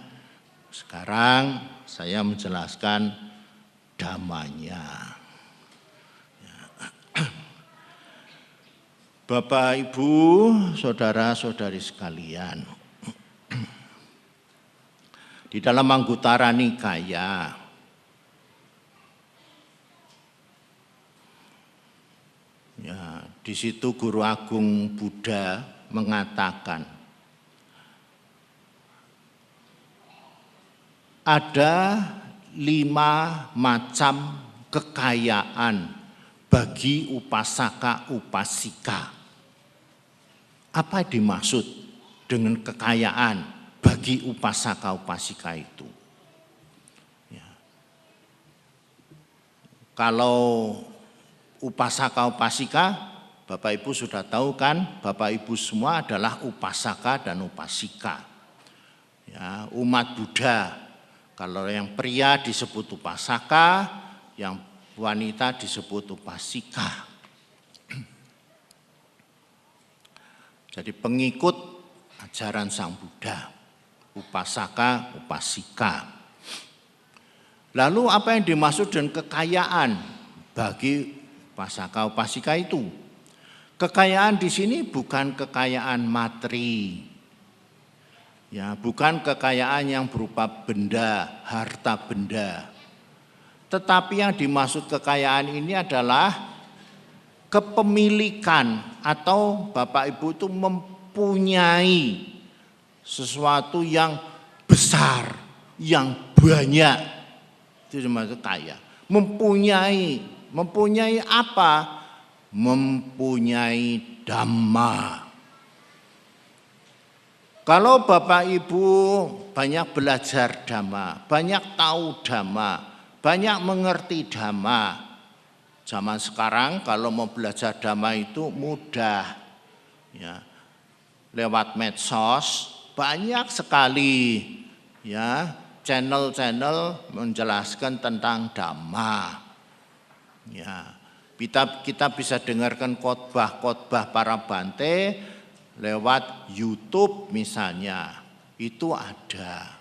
Sekarang saya menjelaskan dhammanya. Ya. Bapak, Ibu, saudara-saudari sekalian, di dalam Anguttara Nikaya ya, di situ Guru Agung Buddha mengatakan ada 5 macam kekayaan bagi upasaka upasika. Apa dimaksud dengan kekayaan bagi upasaka upasika itu? Ya. Kalau upasaka upasika, Bapak Ibu sudah tahu kan, Bapak Ibu semua adalah upasaka dan upasika. Ya, umat Buddha, kalau yang pria disebut upasaka, yang wanita disebut upasika. Jadi pengikut ajaran Sang Buddha, upasaka, upasika. Lalu apa yang dimaksud dengan kekayaan bagi upasaka, upasika itu? Kekayaan di sini bukan kekayaan materi, ya, bukan kekayaan yang berupa benda, harta benda. Tetapi yang dimaksud kekayaan ini adalah kepemilikan atau Bapak Ibu itu mempunyai sesuatu yang besar, yang banyak. Itu dimaksud kaya. Mempunyai apa? Mempunyai dhamma. Kalau Bapak Ibu banyak belajar dhamma, banyak tahu dhamma, banyak mengerti dhamma. Zaman sekarang kalau mau belajar dhamma itu mudah, ya, lewat medsos banyak sekali, ya, channel-channel menjelaskan tentang dhamma. Ya, kita bisa dengarkan khotbah-khotbah para bante lewat YouTube misalnya, itu ada.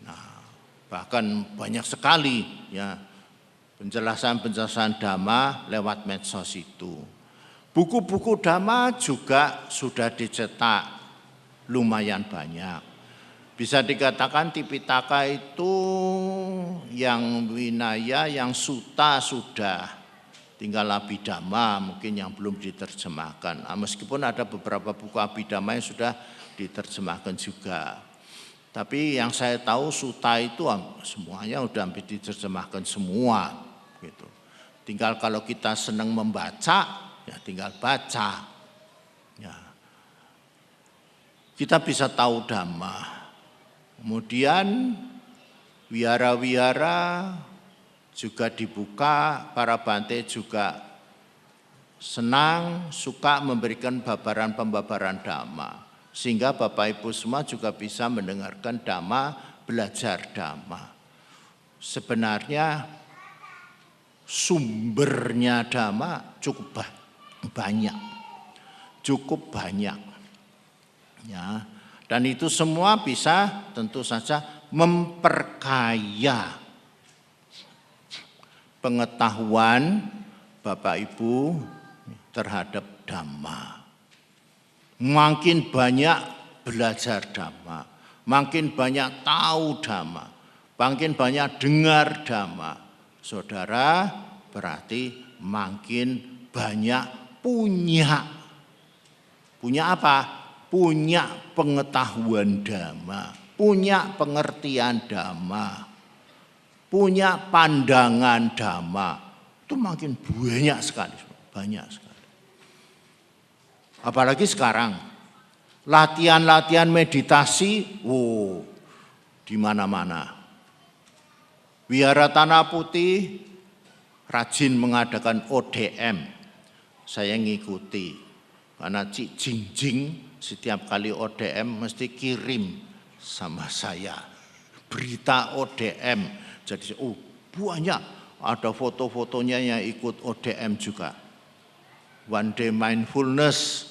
Nah, bahkan banyak sekali, ya, penjelasan-penjelasan dhamma lewat medsos itu. Buku-buku dhamma juga sudah dicetak lumayan banyak. Bisa dikatakan Tipitaka itu yang Winaya, yang Sutta sudah, tinggal Abhidhamma mungkin yang belum diterjemahkan. Meskipun ada beberapa buku Abhidhamma yang sudah diterjemahkan juga. Tapi yang saya tahu Sutta itu semuanya udah hampir diterjemahkan semua gitu. Tinggal kalau kita senang membaca, ya tinggal baca. Ya. Kita bisa tahu dhamma. Kemudian wihara-wihara juga dibuka, para bante juga senang, suka memberikan pembabaran dhamma. Sehingga Bapak Ibu semua juga bisa mendengarkan dhamma, belajar dhamma. Sebenarnya sumbernya dhamma cukup banyak. Cukup banyak. Ya. Dan itu semua bisa tentu saja memperkaya pengetahuan Bapak Ibu terhadap dhamma. Makin banyak belajar dhamma, makin banyak tahu dhamma, makin banyak dengar dhamma, saudara, berarti makin banyak punya apa? Punya pengetahuan dhamma, punya pengertian dhamma, punya pandangan dhamma. Itu makin banyak sekali, banyak sekali. Apalagi sekarang, latihan-latihan meditasi, di mana-mana. Wihara Tanah Putih rajin mengadakan ODM. Saya ngikuti, karena Cik Jingjing setiap kali ODM mesti kirim sama saya berita ODM. Jadi banyak, ada foto-fotonya yang ikut ODM juga. One Day Mindfulness,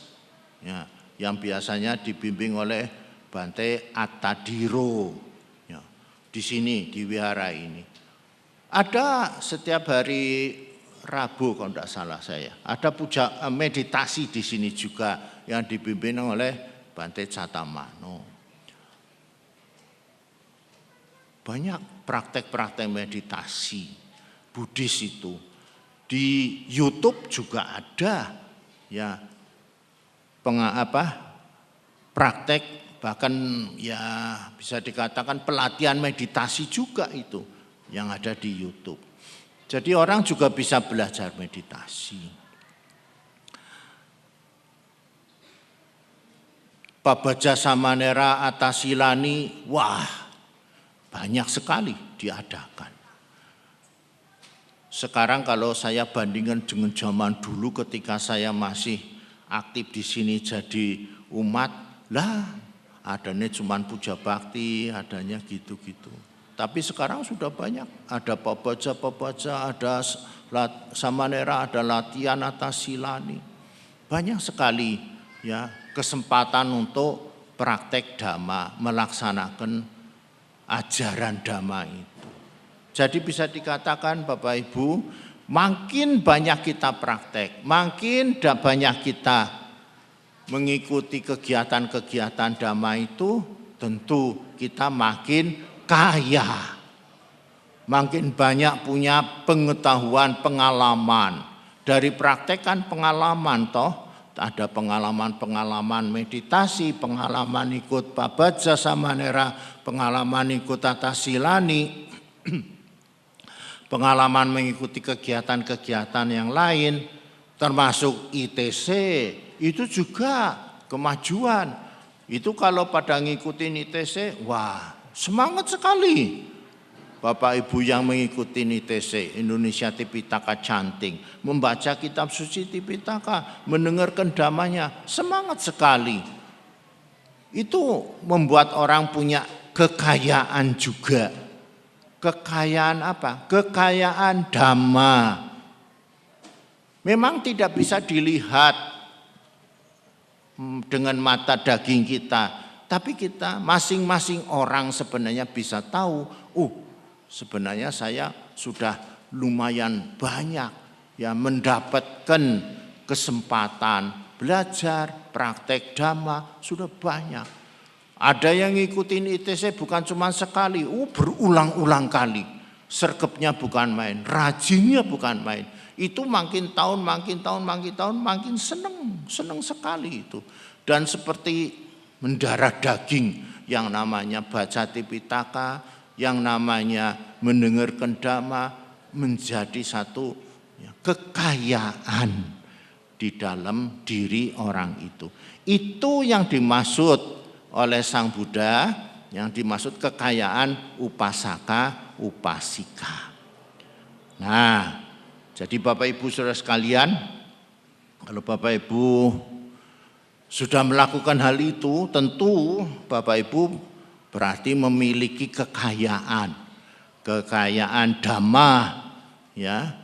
ya, yang biasanya dibimbing oleh Bante Attadhiro, ya, di sini di wihara ini. Ada setiap hari Rabu kalau tidak salah saya, ada puja meditasi di sini juga yang dibimbing oleh Bante Catamano. Banyak praktek-praktek meditasi Buddhis itu. Di YouTube juga ada, ya, praktek, bahkan ya bisa dikatakan pelatihan meditasi juga itu yang ada di YouTube. Jadi orang juga bisa belajar meditasi. Pabaja Samanera Atasilani, wah, banyak sekali diadakan. Sekarang kalau saya bandingkan dengan zaman dulu ketika saya masih aktif di sini jadi umat, lah adanya cuma puja bakti, adanya gitu-gitu. Tapi sekarang sudah banyak, ada pebaca, ada samanera, ada latihan atas silani. Banyak sekali ya kesempatan untuk praktek dhamma, melaksanakan ajaran dhamma itu. Jadi bisa dikatakan Bapak Ibu, makin banyak kita praktek, makin banyak kita mengikuti kegiatan-kegiatan dhamma itu, tentu kita makin kaya. Makin banyak punya pengetahuan, pengalaman. Dari praktek kan pengalaman toh, ada pengalaman-pengalaman meditasi, pengalaman ikut pabaja samanera, pengalaman ikut tata silani, pengalaman mengikuti kegiatan-kegiatan yang lain, termasuk ITC, itu juga kemajuan. Itu kalau pada ngikutin ITC, wah semangat sekali. Bapak Ibu yang mengikuti ITC, Indonesia Tipitaka Chanting, membaca kitab suci Tipitaka, mendengarkan dhammanya, semangat sekali. Itu membuat orang punya kekayaan juga. Kekayaan apa? Kekayaan dhamma. Memang tidak bisa dilihat dengan mata daging kita, tapi kita masing-masing orang sebenarnya bisa tahu, sebenarnya saya sudah lumayan banyak ya mendapatkan kesempatan belajar, praktek dhamma sudah banyak. Ada yang ngikutin ITC bukan cuma sekali, berulang-ulang kali. Sergapnya bukan main, rajinnya bukan main. Itu makin tahun, makin seneng sekali itu. Dan seperti mendarah daging yang namanya baca Tipitaka, yang namanya mendengarkan dhamma, menjadi satu kekayaan di dalam diri orang itu. Itu yang dimaksud oleh Sang Buddha, yang dimaksud kekayaan upasaka, upasika. Nah, jadi Bapak Ibu Saudara sekalian, kalau Bapak Ibu sudah melakukan hal itu, tentu Bapak Ibu berarti memiliki kekayaan dhamma ya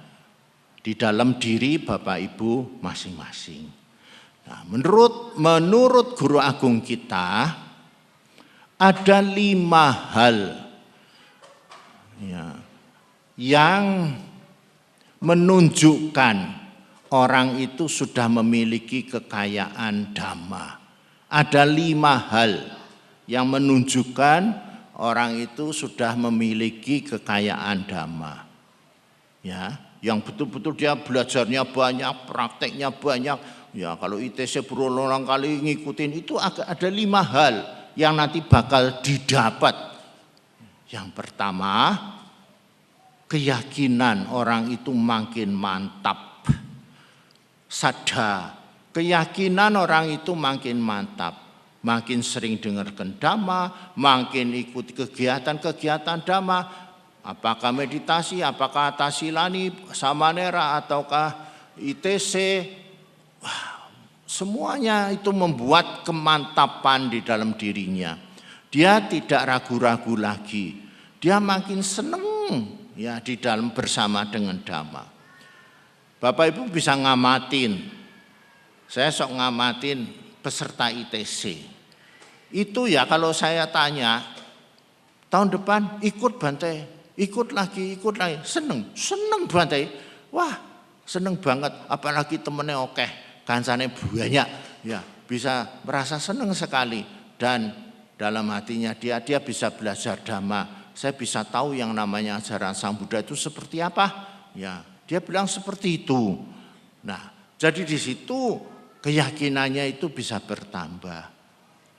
di dalam diri Bapak Ibu masing-masing. Nah, menurut Guru Agung kita ada 5 hal ya, yang menunjukkan orang itu sudah memiliki kekayaan dhamma. Ada 5 hal yang menunjukkan orang itu sudah memiliki kekayaan dhamma. Ya, yang betul-betul dia belajarnya banyak, prakteknya banyak. Ya, kalau ITC berulang kali ngikutin itu ada 5 hal yang nanti bakal didapat. Yang pertama, keyakinan orang itu makin mantap. Saddha, keyakinan orang itu makin mantap. Makin sering dengarkan dhamma, makin ikuti kegiatan-kegiatan dhamma. Apakah meditasi, apakah tasilani, samanera, ataukah ITC. Semuanya itu membuat kemantapan di dalam dirinya. Dia tidak ragu-ragu lagi. Dia makin senang ya di dalam bersama dengan dhamma. Bapak Ibu bisa ngamatin. Saya sok ngamatin peserta ITC. Itu ya kalau saya tanya, tahun depan ikut Bante, ikut lagi, seneng Bante. Wah, seneng banget, apalagi temennya oke. Kancane banyak, ya bisa merasa senang sekali, dan dalam hatinya dia bisa belajar dhamma. Saya bisa tahu yang namanya ajaran Sang Buddha itu seperti apa. Ya, dia bilang seperti itu. Nah, jadi di situ keyakinannya itu bisa bertambah.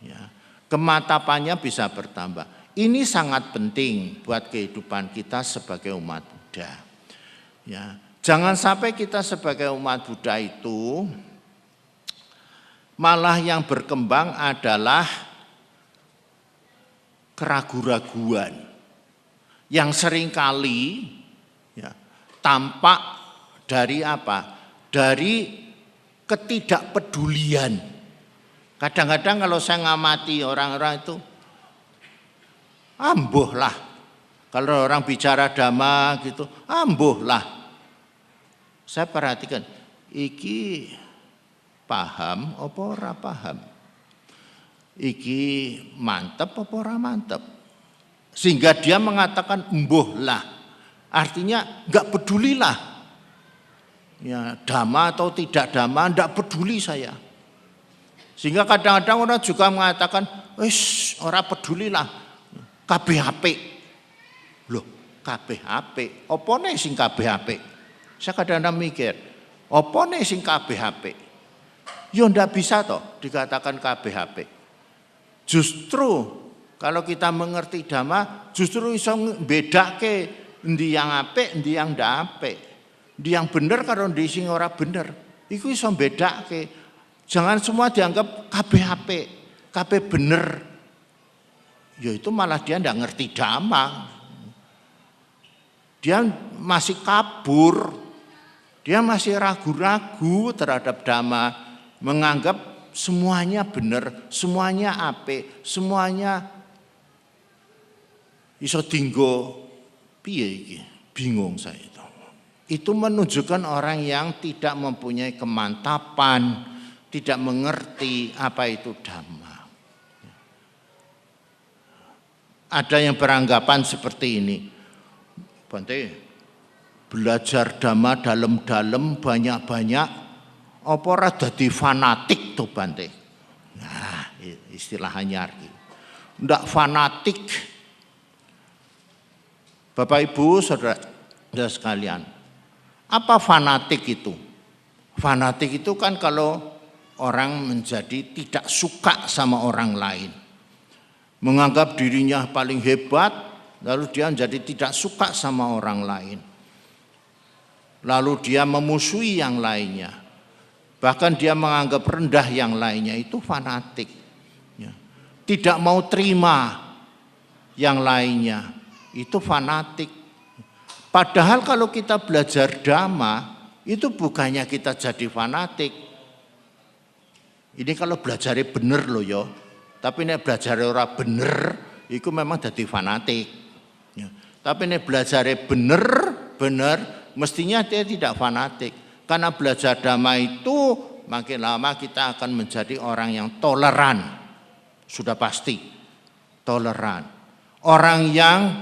Ya, kemantapannya bisa bertambah. Ini sangat penting buat kehidupan kita sebagai umat Buddha. Ya, jangan sampai kita sebagai umat Buddha itu malah yang berkembang adalah keraguan-raguan yang seringkali ya, tampak dari apa? Dari ketidakpedulian. Kadang-kadang kalau saya ngamati orang-orang itu, ambuh lah. Kalau orang bicara dhamma gitu, ambuh lah. Saya perhatikan, iki paham apa ora paham? Iki mantep apa ora mantep? Sehingga dia mengatakan embuh lah. Artinya enggak pedulilah. Ya, dhamma atau tidak dhamma, enggak peduli saya. Sehingga kadang-kadang orang juga mengatakan, wis ora pedulilah. Kabeh apik. Loh, kabeh apik. Opone sing kabeh apik? Saya kadang-kadang mikir, opone sing kabeh apik? Ya ndak bisa toh dikatakan kabeh apik. Justru kalau kita mengerti dhamma, justru iso bedake endi yang apik, endi yang ndak apik. Endi yang bener karo endi sing ora bener. Iku iso bedake. Jangan semua dianggap kabeh apik, kabeh bener. Ya itu malah dia ndak ngerti dhamma. Dia masih kabur, dia masih ragu-ragu terhadap dhamma, menganggap semuanya benar, semuanya apik, semuanya iso dinggo piye iki? Bingung saya itu. Itu menunjukkan orang yang tidak mempunyai kemantapan, tidak mengerti apa itu dhamma. Ada yang beranggapan seperti ini. Bante, belajar dhamma dalam-dalam banyak-banyak, apa ora dadi fanatik tuh Bante? Nah, istilah anyar iki. Ndak fanatik. Bapak Ibu, saudara sekalian, apa fanatik itu? Fanatik itu kan kalau orang menjadi tidak suka sama orang lain. Menganggap dirinya paling hebat, lalu dia menjadi tidak suka sama orang lain. Lalu dia memusuhi yang lainnya. Bahkan dia menganggap rendah yang lainnya, itu fanatik. Tidak mau terima yang lainnya, itu fanatik. Padahal kalau kita belajar dhamma, itu bukannya kita jadi fanatik. Ini kalau belajarnya bener loh ya. Tapi ini belajarnya orang bener, itu memang jadi fanatik. Tapi ini belajarnya bener, mestinya dia tidak fanatik. Karena belajar dhamma itu makin lama kita akan menjadi orang yang toleran. Sudah pasti, toleran. Orang yang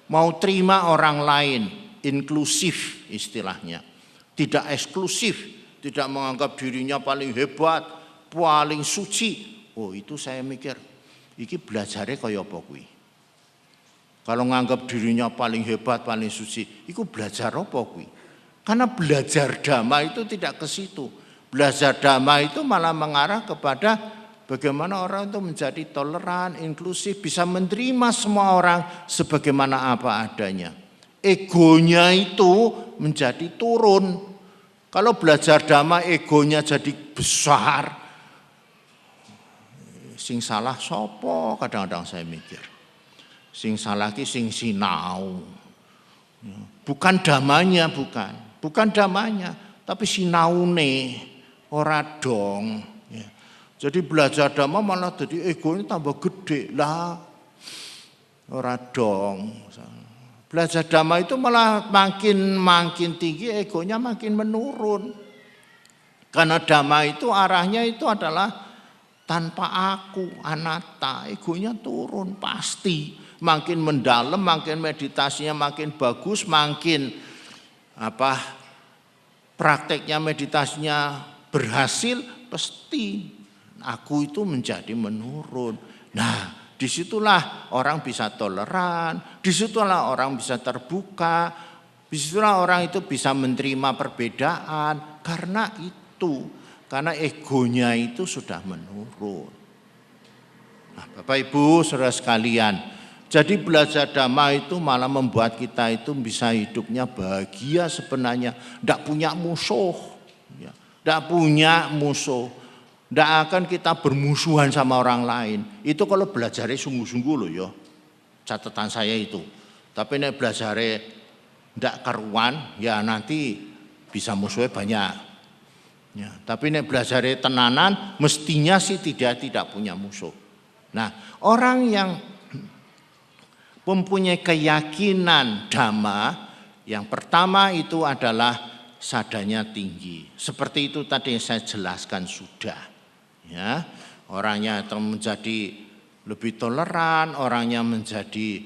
mau terima orang lain, inklusif istilahnya. Tidak eksklusif, tidak menganggap dirinya paling hebat, paling suci. Oh itu saya mikir, iki belajarnya kaya apa kuwi? Kalau menganggap dirinya paling hebat, paling suci, itu belajar apa kuwi? Karena belajar dhamma itu tidak ke situ. Belajar dhamma itu malah mengarah kepada bagaimana orang itu menjadi toleran, inklusif, bisa menerima semua orang sebagaimana apa adanya. Egonya itu menjadi turun. Kalau belajar dhamma egonya jadi besar. Sing salah sopo kadang-kadang saya mikir. Sing salah ki sing sinau. Bukan dhammanya, bukan dhammanya, tapi sinaune ora dong. Jadi belajar dhamma malah jadi egonya tambah gede lah. Ora dong. Belajar dhamma itu malah makin tinggi, egonya makin menurun. Karena dhamma itu arahnya itu adalah tanpa aku, anatta, egonya turun pasti. Makin mendalam, makin meditasinya makin bagus, makin prakteknya meditasinya berhasil, pasti aku itu menjadi menurun. Nah, disitulah orang bisa toleran, disitulah orang bisa terbuka, disitulah orang itu bisa menerima perbedaan. Karena egonya itu sudah menurun. Nah, Bapak Ibu, saudara sekalian, jadi belajar dhamma itu malah membuat kita itu bisa hidupnya bahagia sebenarnya. Tidak punya musuh. Tidak punya musuh. Tidak akan kita bermusuhan sama orang lain. Itu kalau belajarnya sungguh-sungguh loh ya. Catatan saya itu. Tapi ini belajarnya ndak karuan, ya nanti bisa musuhnya banyak. Ya, tapi nek belajar tenanan mestinya sih tidak punya musuh. Nah, orang yang mempunyai keyakinan dhamma, yang pertama itu adalah sadanya tinggi. Seperti itu tadi yang saya jelaskan sudah. Ya, orangnya menjadi lebih toleran, orangnya menjadi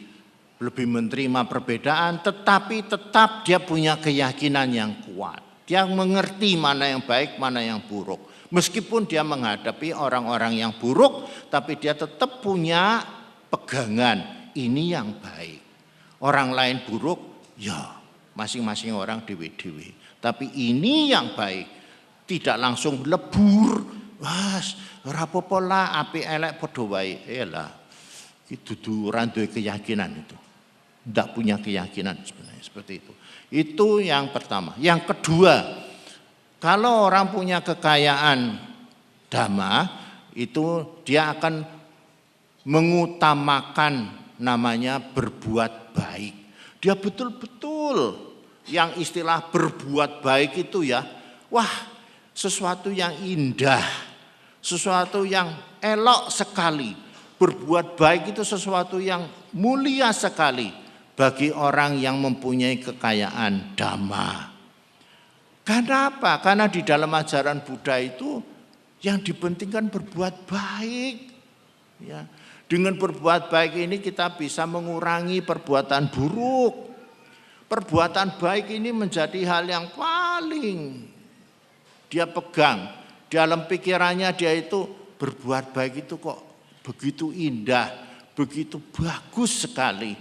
lebih menerima perbedaan, tetapi tetap dia punya keyakinan yang kuat. Dia mengerti mana yang baik, mana yang buruk. Meskipun dia menghadapi orang-orang yang buruk, tapi dia tetap punya pegangan, ini yang baik. Orang lain buruk, ya masing-masing orang dewe-dewe. Tapi ini yang baik, tidak langsung lebur. Was, ora apa-apa lah, apik elek padha wae. Elah, itu dudu ora duwe keyakinan itu. Tidak punya keyakinan sebenarnya seperti itu. Itu yang pertama. Yang kedua, kalau orang punya kekayaan dhamma, itu dia akan mengutamakan namanya berbuat baik. Dia betul-betul yang istilah berbuat baik itu ya, wah sesuatu yang indah, sesuatu yang elok sekali. Berbuat baik itu sesuatu yang mulia sekali bagi orang yang mempunyai kekayaan dhamma. Karena apa? Karena di dalam ajaran Buddha itu yang dipentingkan berbuat baik. Ya. Dengan berbuat baik ini kita bisa mengurangi perbuatan buruk. Perbuatan baik ini menjadi hal yang paling dia pegang. Dalam pikirannya dia itu berbuat baik itu kok begitu indah, begitu bagus sekali.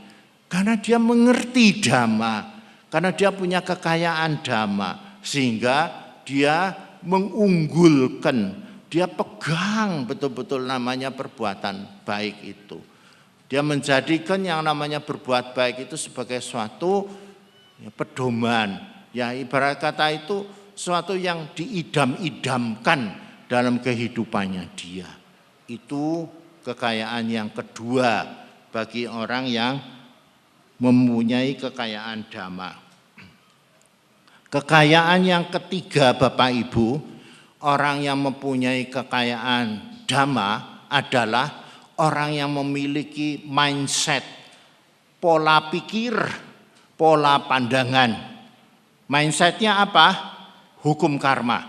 Karena dia mengerti dhamma, karena dia punya kekayaan dhamma, sehingga dia mengunggulkan, dia pegang betul-betul namanya perbuatan baik itu. Dia menjadikan yang namanya berbuat baik itu sebagai suatu pedoman. Ya ibarat kata itu suatu yang diidam-idamkan dalam kehidupannya dia. Itu kekayaan yang kedua bagi orang yang mempunyai kekayaan dhamma. Kekayaan yang ketiga Bapak Ibu, orang yang mempunyai kekayaan dhamma adalah orang yang memiliki mindset, pola pikir, pola pandangan. Mindsetnya apa? Hukum karma.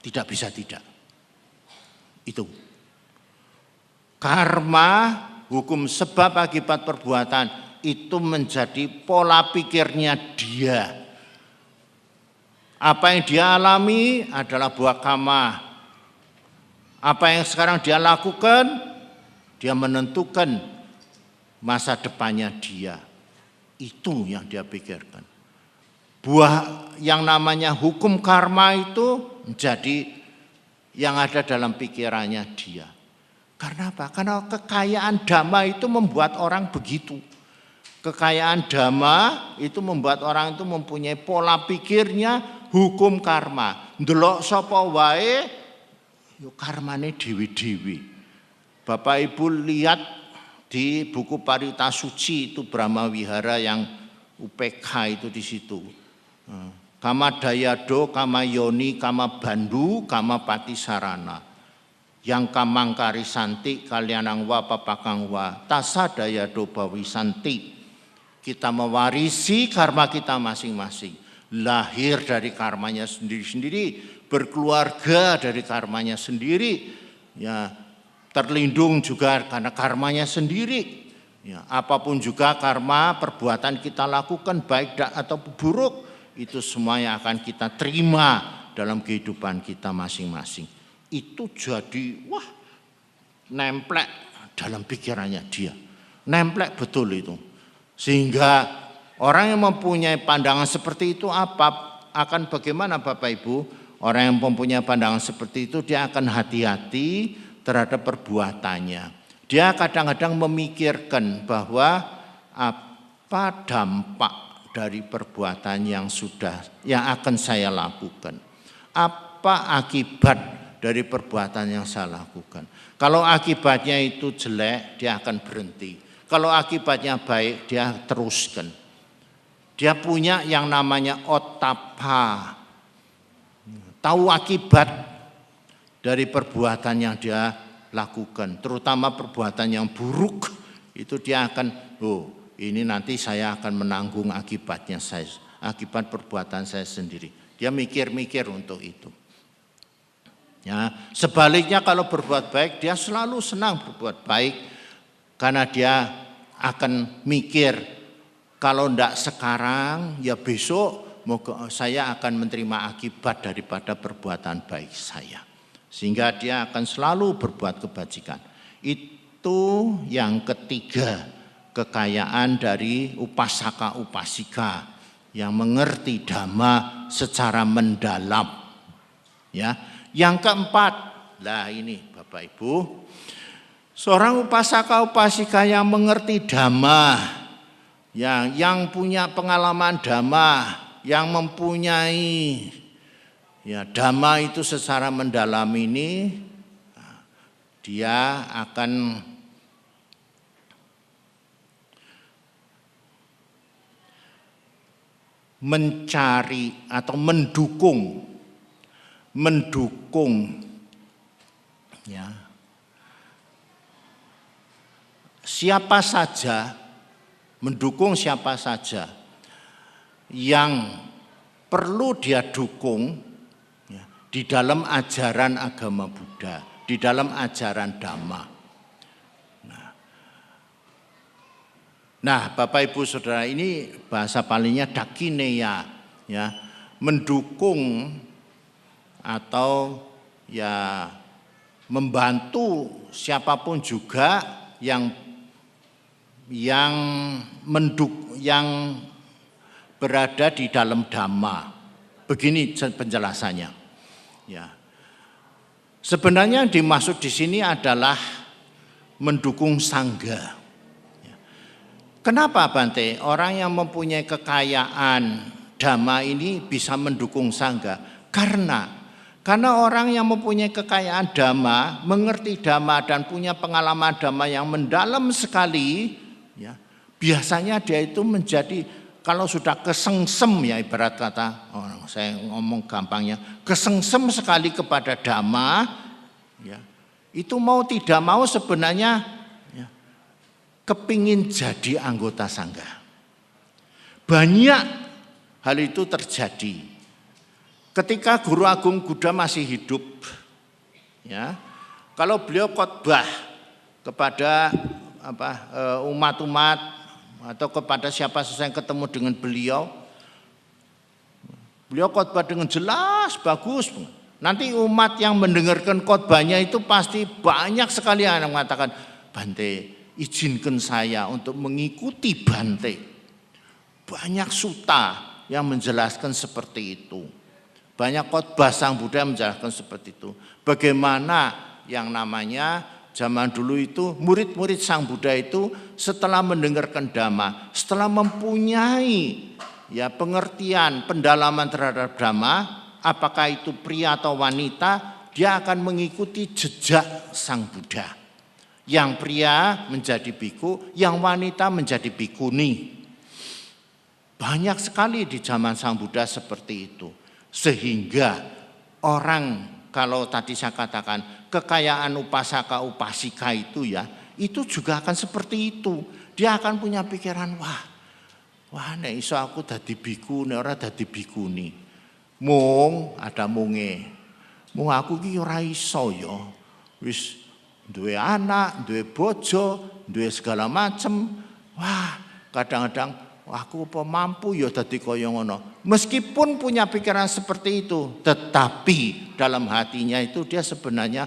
Tidak bisa tidak. Itu. Karma, hukum sebab akibat perbuatan, itu menjadi pola pikirnya dia. Apa yang dia alami adalah buah karma. Apa yang sekarang dia lakukan, dia menentukan masa depannya dia. Itu yang dia pikirkan. Buah yang namanya hukum karma itu menjadi yang ada dalam pikirannya dia. Karena apa? Karena kekayaan dhamma itu membuat orang begitu. Kekayaan dhamma itu membuat orang itu mempunyai pola pikirnya hukum karma. Ndelok sapa wae yo karmane dewi-dewi. Bapak Ibu lihat di buku Parita Suci itu Brahma Wihara yang UPK itu di situ. Kama dayado, kama yoni, kama bandu, kama pati sarana. Yang kamangkari santi kalianang wa papakang wa tasa dayado bawi santi. Kita mewarisi karma kita masing-masing. Lahir dari karmanya sendiri-sendiri, berkeluarga dari karmanya sendiri, ya terlindung juga karena karmanya sendiri. Ya, apapun juga karma perbuatan kita lakukan baik atau buruk, itu semuanya akan kita terima dalam kehidupan kita masing-masing. Itu jadi wah nemplek dalam pikirannya dia. Nemplek betul itu. Sehingga orang yang mempunyai pandangan seperti itu akan bagaimana Bapak Ibu? Orang yang mempunyai pandangan seperti itu dia akan hati-hati terhadap perbuatannya. Dia kadang-kadang memikirkan bahwa apa dampak dari perbuatan yang akan saya lakukan. Apa akibat dari perbuatan yang saya lakukan. Kalau akibatnya itu jelek, dia akan berhenti. Kalau akibatnya baik, dia teruskan. Dia punya yang namanya otapa, tahu akibat dari perbuatan yang dia lakukan, terutama perbuatan yang buruk. Itu dia akan, oh ini nanti saya akan menanggung akibatnya, akibat perbuatan saya sendiri. Dia mikir-mikir untuk itu. Ya, sebaliknya kalau berbuat baik, dia selalu senang berbuat baik karena dia akan mikir, kalau enggak sekarang, ya besok saya akan menerima akibat daripada perbuatan baik saya. Sehingga dia akan selalu berbuat kebajikan. Itu yang ketiga, kekayaan dari upasaka upasika yang mengerti dhamma secara mendalam. Ya, yang keempat, lah ini Bapak Ibu, seorang upasaka upasika yang mengerti dhamma, yang punya pengalaman dhamma, yang mempunyai ya dhamma itu secara mendalam ini, dia akan mencari atau mendukung ya siapa saja, mendukung siapa saja yang perlu dia dukung ya, di dalam ajaran agama Buddha, di dalam ajaran Dhamma. Nah, Bapak Ibu Saudara, ini bahasa palingnya dakineya, ya, mendukung atau ya membantu siapapun juga yang berada di dalam Dhamma. Begini penjelasannya. Ya. Sebenarnya yang dimaksud di sini adalah mendukung sangga. Ya. Kenapa Bante? Orang yang mempunyai kekayaan Dhamma ini bisa mendukung sangga. Karena orang yang mempunyai kekayaan Dhamma, mengerti Dhamma dan punya pengalaman Dhamma yang mendalam sekali, ya, biasanya dia itu menjadi, kalau sudah kesengsem ya ibarat kata, saya ngomong gampangnya, kesengsem sekali kepada Dhamma, ya, itu mau tidak mau sebenarnya ya, kepingin jadi anggota sangga. Banyak hal itu terjadi. Ketika Guru Agung Buddha masih hidup, ya, kalau beliau khotbah kepada umat-umat atau kepada siapa saja yang ketemu dengan beliau khotbah dengan jelas, bagus. Nanti umat yang mendengarkan khotbahnya itu pasti banyak sekali yang mengatakan, Bante, izinkan saya untuk mengikuti Bante. Banyak sutta yang menjelaskan seperti itu. Banyak khotbah Sang Buddha menjelaskan seperti itu. Bagaimana yang namanya zaman dulu itu murid-murid Sang Buddha itu setelah mendengarkan Dhamma, setelah mempunyai ya pengertian, pendalaman terhadap Dhamma, apakah itu pria atau wanita, dia akan mengikuti jejak Sang Buddha. Yang pria menjadi biku, yang wanita menjadi bikuni. Banyak sekali di zaman Sang Buddha seperti itu. Sehingga orang, kalau tadi saya katakan kekayaan upasaka upasika itu ya, itu juga akan seperti itu. Dia akan punya pikiran, wah nek iso aku dadi biku, nek ora dadi bikuni. Mung ada munge. Mung aku ki ora iso ya. Wis duwe anak, duwe bojo, duwe segala macem. Wah, kadang-kadang aku apa mampu ya dadi kaya ngono. Meskipun punya pikiran seperti itu, tetapi dalam hatinya itu dia sebenarnya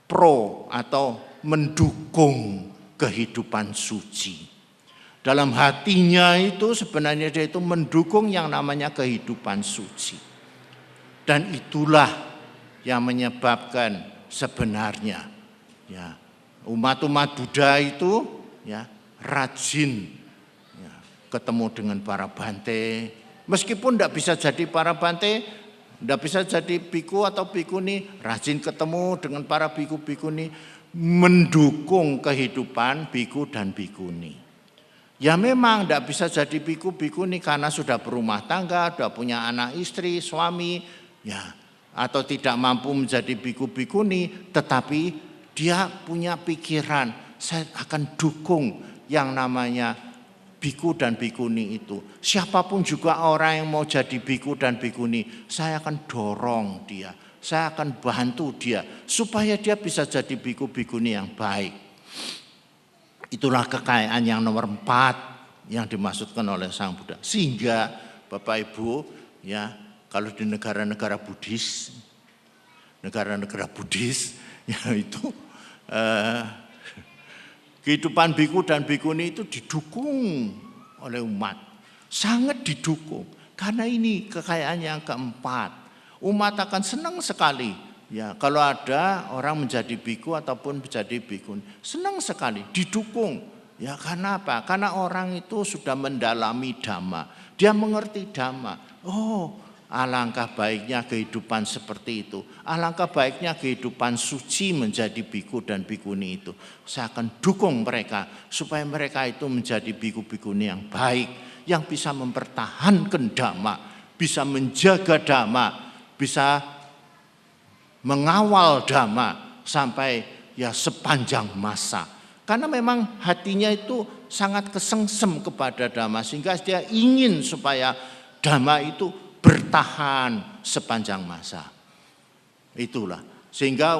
pro atau mendukung kehidupan suci. Dalam hatinya itu sebenarnya dia itu mendukung yang namanya kehidupan suci. Dan itulah yang menyebabkan sebenarnya ya umat-umat Buddha itu ya rajin ketemu dengan para Bante, meskipun tidak bisa jadi para Bante, tidak bisa jadi biku atau bikuni, rajin ketemu dengan para biku-bikuni, mendukung kehidupan biku dan bikuni. Ya memang tidak bisa jadi biku-bikuni karena sudah berumah tangga, sudah punya anak istri, suami, ya, atau tidak mampu menjadi biku-bikuni, tetapi dia punya pikiran, saya akan dukung yang namanya biku dan bikuni itu. Siapapun juga orang yang mau jadi biku dan bikuni, saya akan dorong dia, saya akan bantu dia supaya dia bisa jadi biku-bikuni yang baik. Itulah kekayaan yang nomor 4 yang dimaksudkan oleh Sang Buddha. Sehingga Bapak Ibu, ya, kalau di negara-negara Buddhis, ya itu kehidupan biku dan bikuni itu didukung oleh umat, sangat didukung. Karena ini kekayaan yang keempat, umat akan senang sekali. Ya, kalau ada orang menjadi biku ataupun menjadi bikuni, senang sekali, didukung. Ya, karena apa? Karena orang itu sudah mendalami dhamma, dia mengerti dhamma. Oh, alangkah baiknya kehidupan seperti itu. Alangkah baiknya kehidupan suci menjadi biku dan bikuni itu. Saya akan dukung mereka supaya mereka itu menjadi biku-bikuni yang baik, yang bisa mempertahankan dhamma, bisa menjaga dhamma, bisa mengawal dhamma sampai ya sepanjang masa. Karena memang hatinya itu sangat kesengsem kepada dhamma, sehingga dia ingin supaya dhamma itu bertahan sepanjang masa. Itulah, sehingga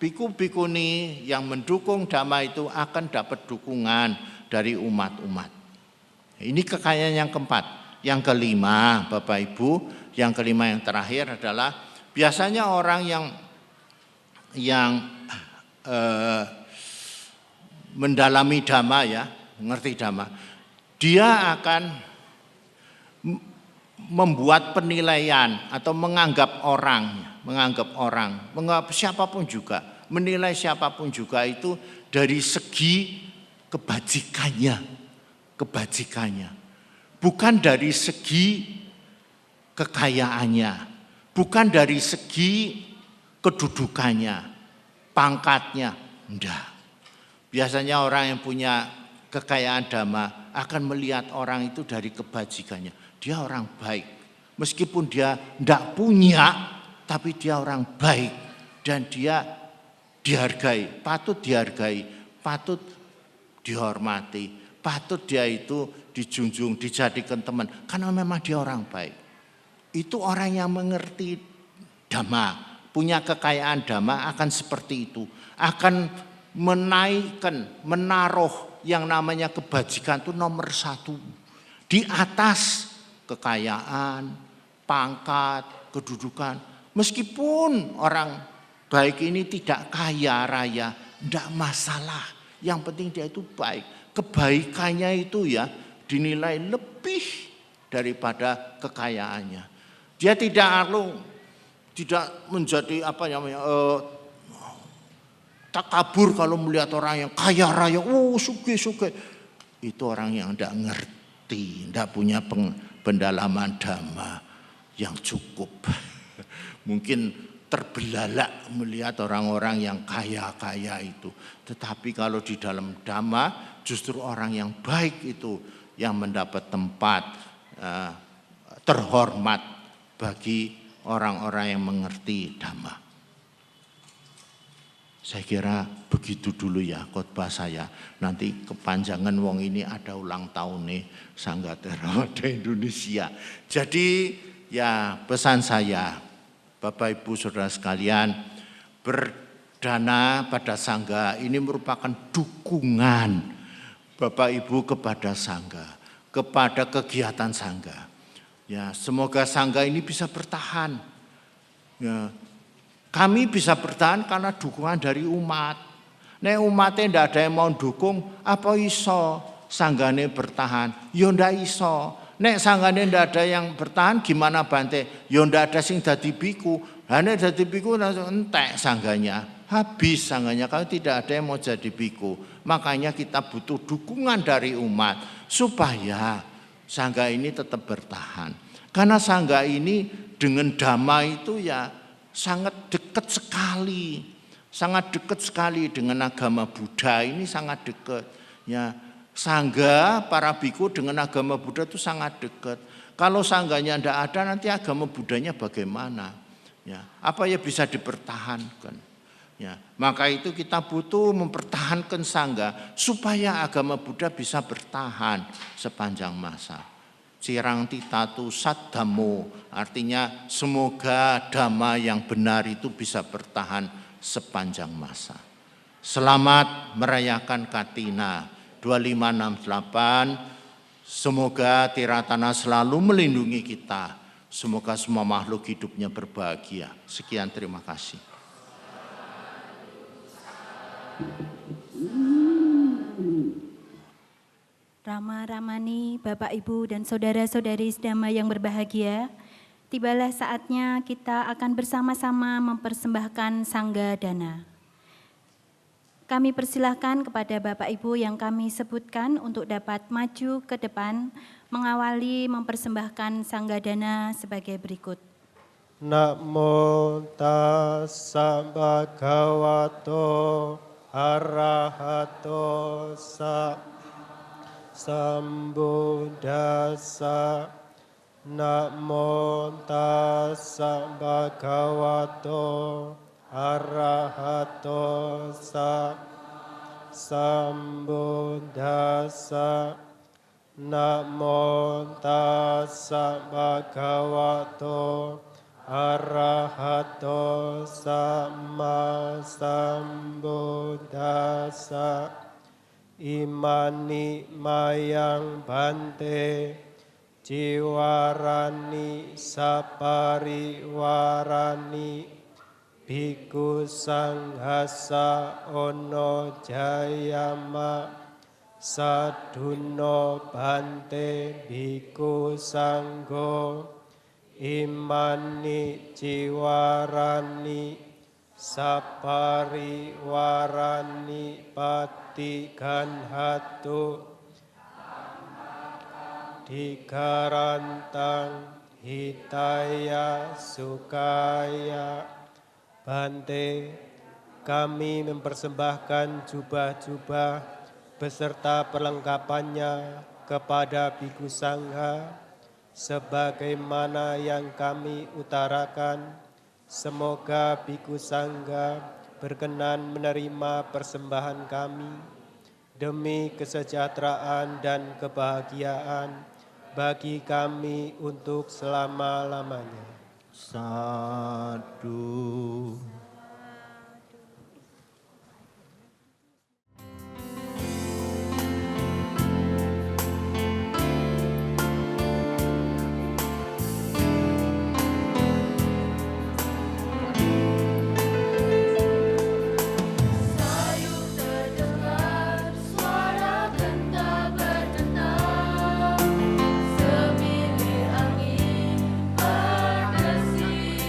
biku-bikuni yang mendukung dhamma itu akan dapat dukungan dari umat-umat. Ini kekayaan yang keempat. Yang kelima, Bapak Ibu, yang kelima yang terakhir adalah biasanya orang yang mendalami dhamma, ya, mengerti dhamma, dia akan membuat penilaian atau menganggap siapapun juga, menilai siapapun juga itu dari segi kebajikannya, bukan dari segi kekayaannya, bukan dari segi kedudukannya, pangkatnya, enggak. Biasanya orang yang punya kekayaan dhamma akan melihat orang itu dari kebajikannya. Dia orang baik, meskipun dia enggak punya, tapi dia orang baik dan dia dihargai, patut dihormati, patut dia itu dijunjung, dijadikan teman, karena memang dia orang baik. Itu orang yang mengerti dhamma, punya kekayaan dhamma akan seperti itu, akan menaikkan, menaruh yang namanya kebajikan itu nomor 1 di atas kekayaan, pangkat, kedudukan. Meskipun orang baik ini tidak kaya raya, tidak masalah. Yang penting dia itu baik. Kebaikannya itu ya dinilai lebih daripada kekayaannya. Dia tidak menjadi takabur kalau melihat orang yang kaya raya, sugih. Itu orang yang tidak ngerti, tidak punya pendalaman dhamma yang cukup. Mungkin terbelalak melihat orang-orang yang kaya-kaya itu. Tetapi kalau di dalam dhamma justru orang yang baik itu yang mendapat tempat terhormat bagi orang-orang yang mengerti dhamma. Saya kira begitu dulu ya khotbah saya. Nanti kepanjangan wong ini ada ulang tahun nih Sangga Theravada Indonesia. Jadi ya pesan saya, Bapak Ibu Saudara sekalian, berdana pada Sangga ini merupakan dukungan Bapak Ibu kepada Sangga, kepada kegiatan Sangga. Ya, semoga Sangga ini bisa bertahan. Ya, kami bisa bertahan karena dukungan dari umat. Nek umatnya tidak ada yang mau dukung, apa iso sanggane bertahan? Ya ndak iso. Nek sanggane tidak ada yang bertahan, gimana Bante? Ya ndak ada sing dadi biku. Nek dadi biku entek sangganya, habis sangganya kalau tidak ada yang mau jadi biku. Makanya kita butuh dukungan dari umat supaya sangga ini tetap bertahan. Karena sangga ini dengan dhamma itu ya sangat dekat sekali dengan agama Buddha ini sangat dekat. Ya, Sangga para biku dengan agama Buddha itu sangat dekat. Kalau sangganya tidak ada, nanti agama Buddhanya bagaimana? Ya, apa ya bisa dipertahankan? Ya, maka itu kita butuh mempertahankan sangga supaya agama Buddha bisa bertahan sepanjang masa. Cirang titatu sat dhammo, artinya semoga dhamma yang benar itu bisa bertahan sepanjang masa. Selamat merayakan Katina 2568. Semoga Tiratana selalu melindungi kita. Semoga semua makhluk hidupnya berbahagia. Sekian, terima kasih. Rama Ramani, Bapak Ibu dan saudara-saudari sedama yang berbahagia, tibalah saatnya kita akan bersama-sama mempersembahkan Sangga Dana. Kami persilahkan kepada Bapak Ibu yang kami sebutkan untuk dapat maju ke depan mengawali mempersembahkan Sangga Dana sebagai berikut. Namo tassa bhagavato arahato sambuddhassa. Namo tassa bhagavato arahato sambuddhassa. Namo tassa bhagavato arahato sambuddhassa. Imani mayang bante jiwarani sapariwarani bhikkhu sanghassa ono jayama sadhuno bante bhikkhu sanggo. Imani jiwarani sapariwarani patiganhatu digarantang hitaya sukaya. Bante, kami mempersembahkan jubah-jubah beserta perlengkapannya kepada Bhikkhu Sangha sebagaimana yang kami utarakan. Semoga Bhikkhu Sangha berkenan menerima persembahan kami demi kesejahteraan dan kebahagiaan bagi kami untuk selama-lamanya. Sadu. Semilir angin berdesi.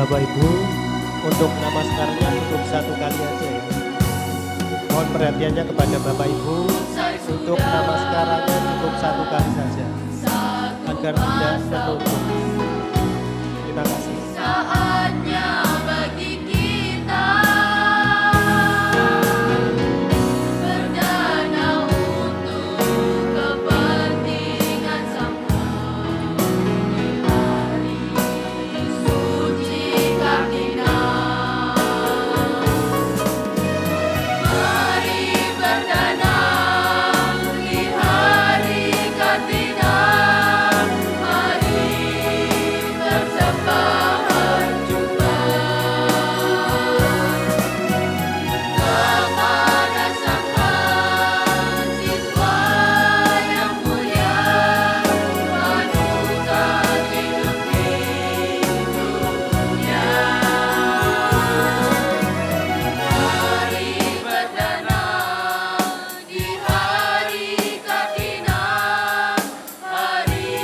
Bapak Ibu, untuk namaskarnya cukup satu kali aja ya. Mohon perhatiannya kepada Bapak Ibu, untuk namaskaranya cukup satu kali saja, agar tidak menutup. Terima kasih. Saatnya bagi kita berdana untuk kepentingan sangka di hari suci Kartina. Mari berdana di hari Kartina. Mari bersembahan jumpa kepada Sang Mahasiswa yang mulia, paduka hidup hidupnya. Mari berdana di hari Kartina. Mari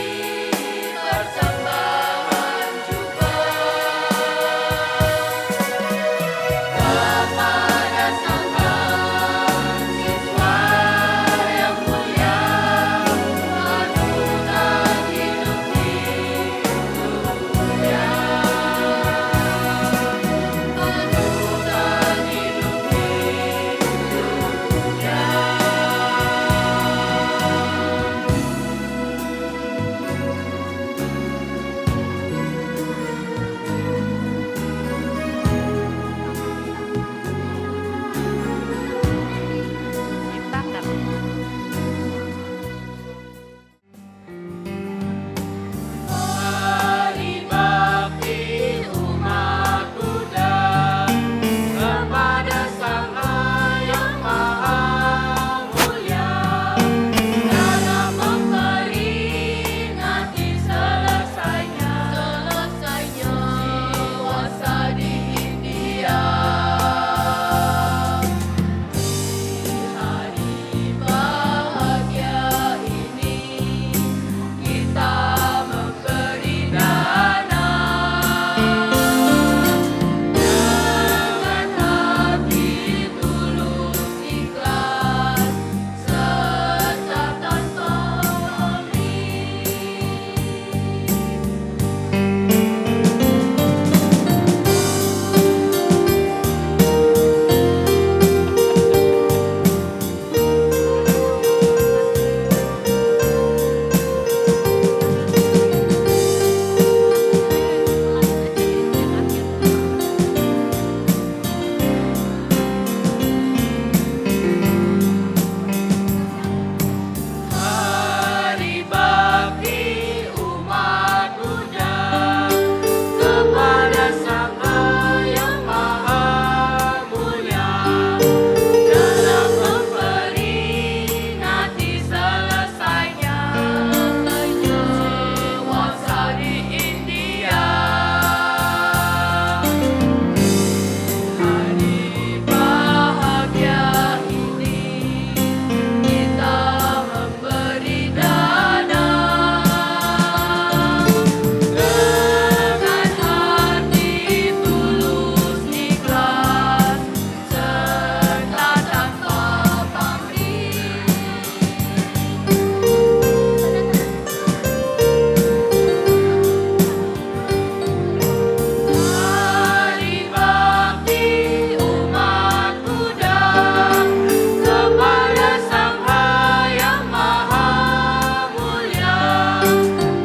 bersembahan jumpa kepada Sang Mahasiswa yang mulia, paduka hidup hidupnya. Paduka hidup Hari bakti umat Buddha kepada Sang Yang Maha Mulia, dalam memperingati selesainya puasa di India. Di hari bahagia ini kita memberi dana dengan hati tulus ikhlas serta tanpa pamrih. Hari bakti umat Buddha kepada Sang Yang Maha Mulia, dalam memperingati selesainya puasa di India. Hari bahagia ini kita memberi dana dengan hati tulus ikhlas serta tanpa pamrih. Hari bakti umat Buddha kepada Sang Yang Maha Mulia,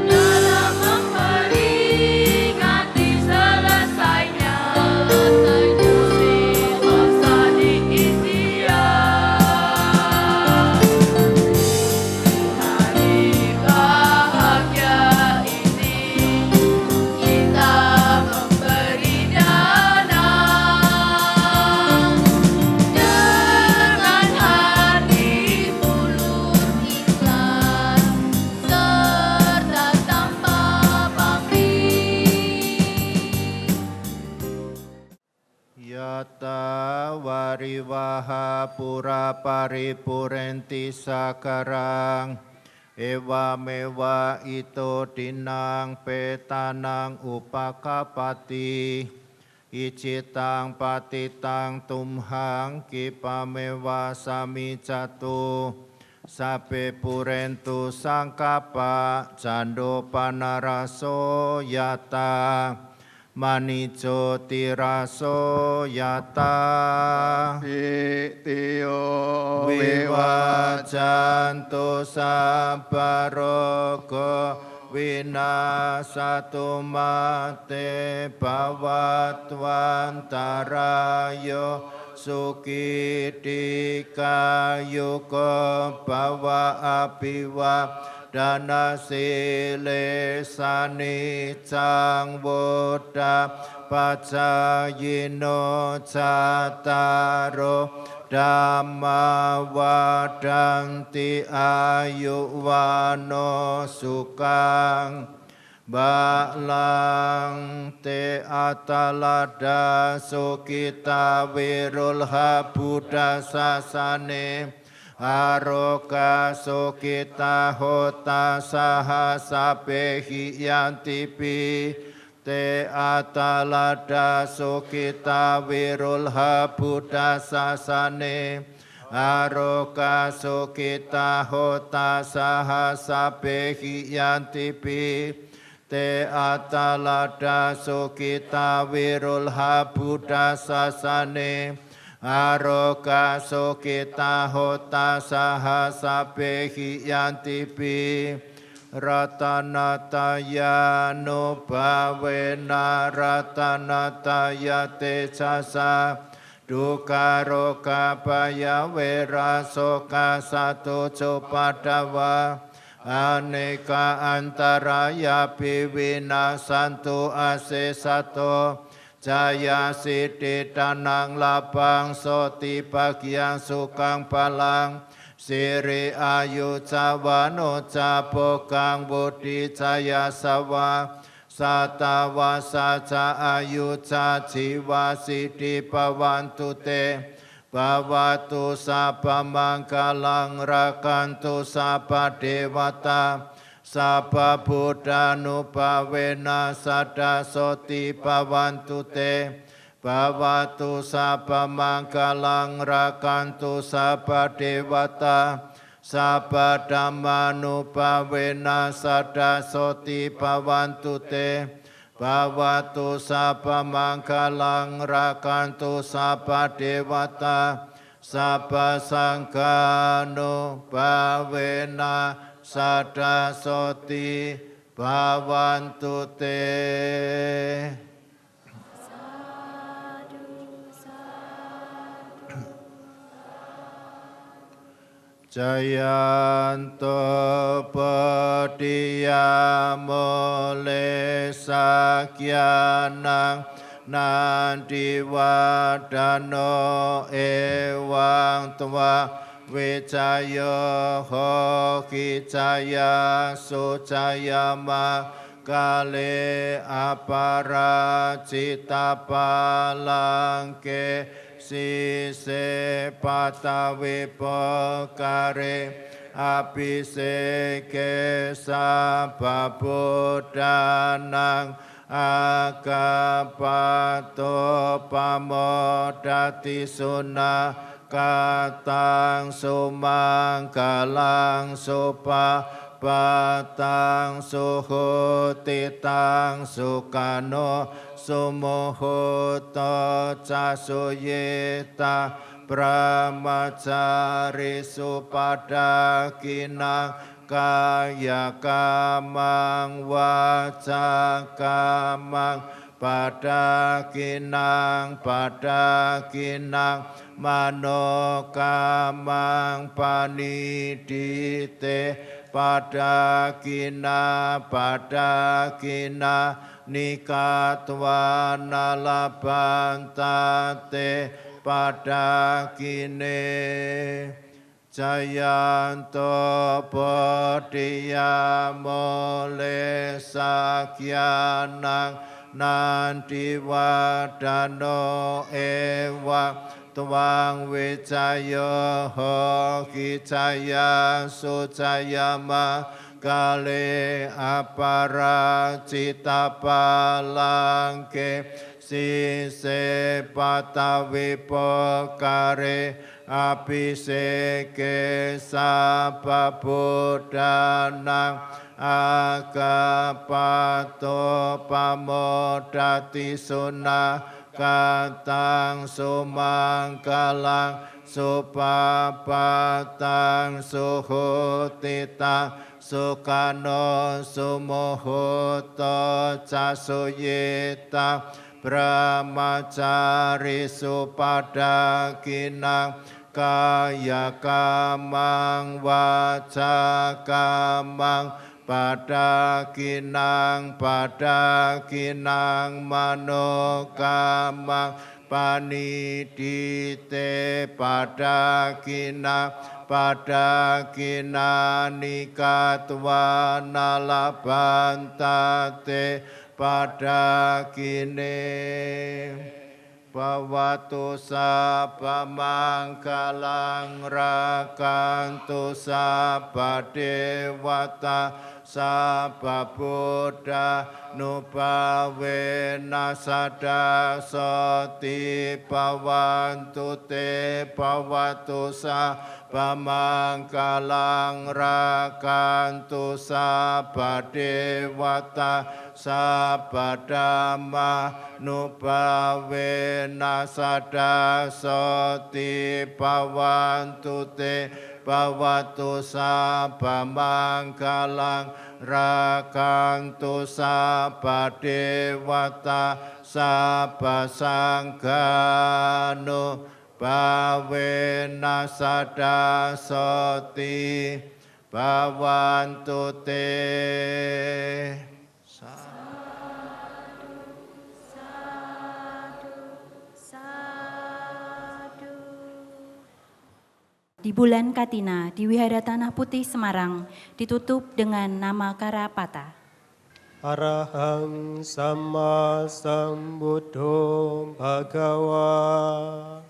dalam memperingati selesainya puasa di India. Hari bahagia ini kita memberi dana dengan hati tulus ikhlas serta tanpa pamrih. Yata wariwaha pura paripurenti sakarang Ewa mewa ito tinang petanang upakapati. Icitang patitang tumhang kipamewa sami jatuh. Sape purentu sangkapa cando panaraso yata. Manico tiraso yata. Tio Wiwajanto sabaroko winasatu mate bhavatwantarayo sukidika yuko bhawa apiwa dana sile sanicang woda pacayino cataro Dhamma wadanti ayuwano sukang Balang te atalada sukita wirulha buddha sasane Aroka sukita hota sahasapehi yantipi Te atalada sukita wirulha buddha sasane Aroka sukita hota sahasapehi yantipi Te atalada sukita wirulha buddha sasane Aroka sukita hota sahasapehi yantipi Ratanataya nubhavena ratanataya te jasa Dukaroka paya wera soka satu copadawa Aneka antaraya piwina santu ase sato Jaya siddhi tanang lapang soti bagian sukang palang Siri ayu cawano capokang budi jaya sawa Satawa saja ayu jiwa siddhi pawantu te Bawatu sapa mangkalang rakantu sapa dewata Sapa buddha nupawena sada soti pawantu te Bawatu sapa mangkalang rakantu sapa dewata Sapa dhammanupawena sada soti pawantu te Bawatu sapa mangkalang rakantu sapa dewata Sapa sangkanupawena sada soti pawantu te Jayanto padiya mole sakyanang nanti wadano ewang tua Wijaya hoki jaya sujaya ma kale apara cita palangke sise patawi pokare abhiseke sababudanang akapato pamodati sunah katang sumangkalang supa patang suhutitang sukano sumuhuto casuyita brahmacari supadakinang kaya kamang waca kamang padakinang mano kamang panidite padakina nikatwana labantate padakine Jayanto padiya mole sakyanang nanti wadano ewa tuang wicaya kicaya sucayama kale apara cita palangke sise patawi pokare apiseke sapabudanang agapato pamodati sunah katang sumangkalang supapatang suhutitang sukano sumuhuto casuyitang brahmacari supadakinang kaya kamang waca kamang padakinang mano kamang panidite padakinang nikatwa nalabantate padakine Bawatu sapa mangkalang rakantu sapa dewata sapa Buddha nupawe nasada soti pawantu te pawatu sapa mangkalang rakantu sapa dewata sapa dhamma nupawe nasada soti pawantu te pawatu sapa mangkalang rakantu sapa dewata sapa sanggano pawe nasada soti pawantu te. Di bulan Katina, di Wihara Tanah Putih Semarang, ditutup dengan nama Karapata. Arahang Sama Sambuddho Bhagawa.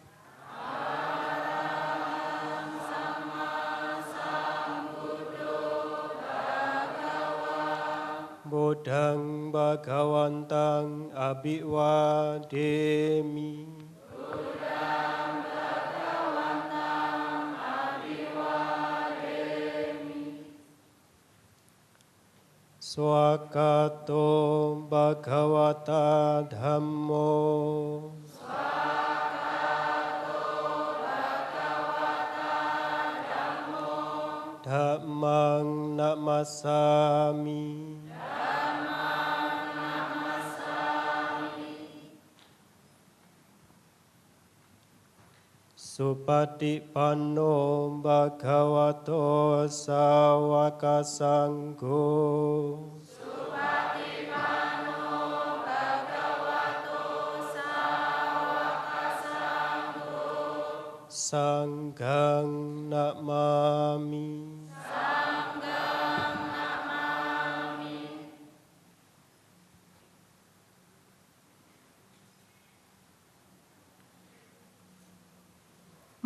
Bodhang Bhagawantang Abhiwademi. Swakato Bhagavata Dhammo. Dhammang namasami. Supatipanno Bhagavato Sawaka Sangho. Sanggang namami.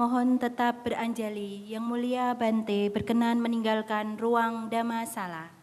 Mohon tetap beranjali, Yang Mulia Bante berkenan meninggalkan ruang Dhammasala.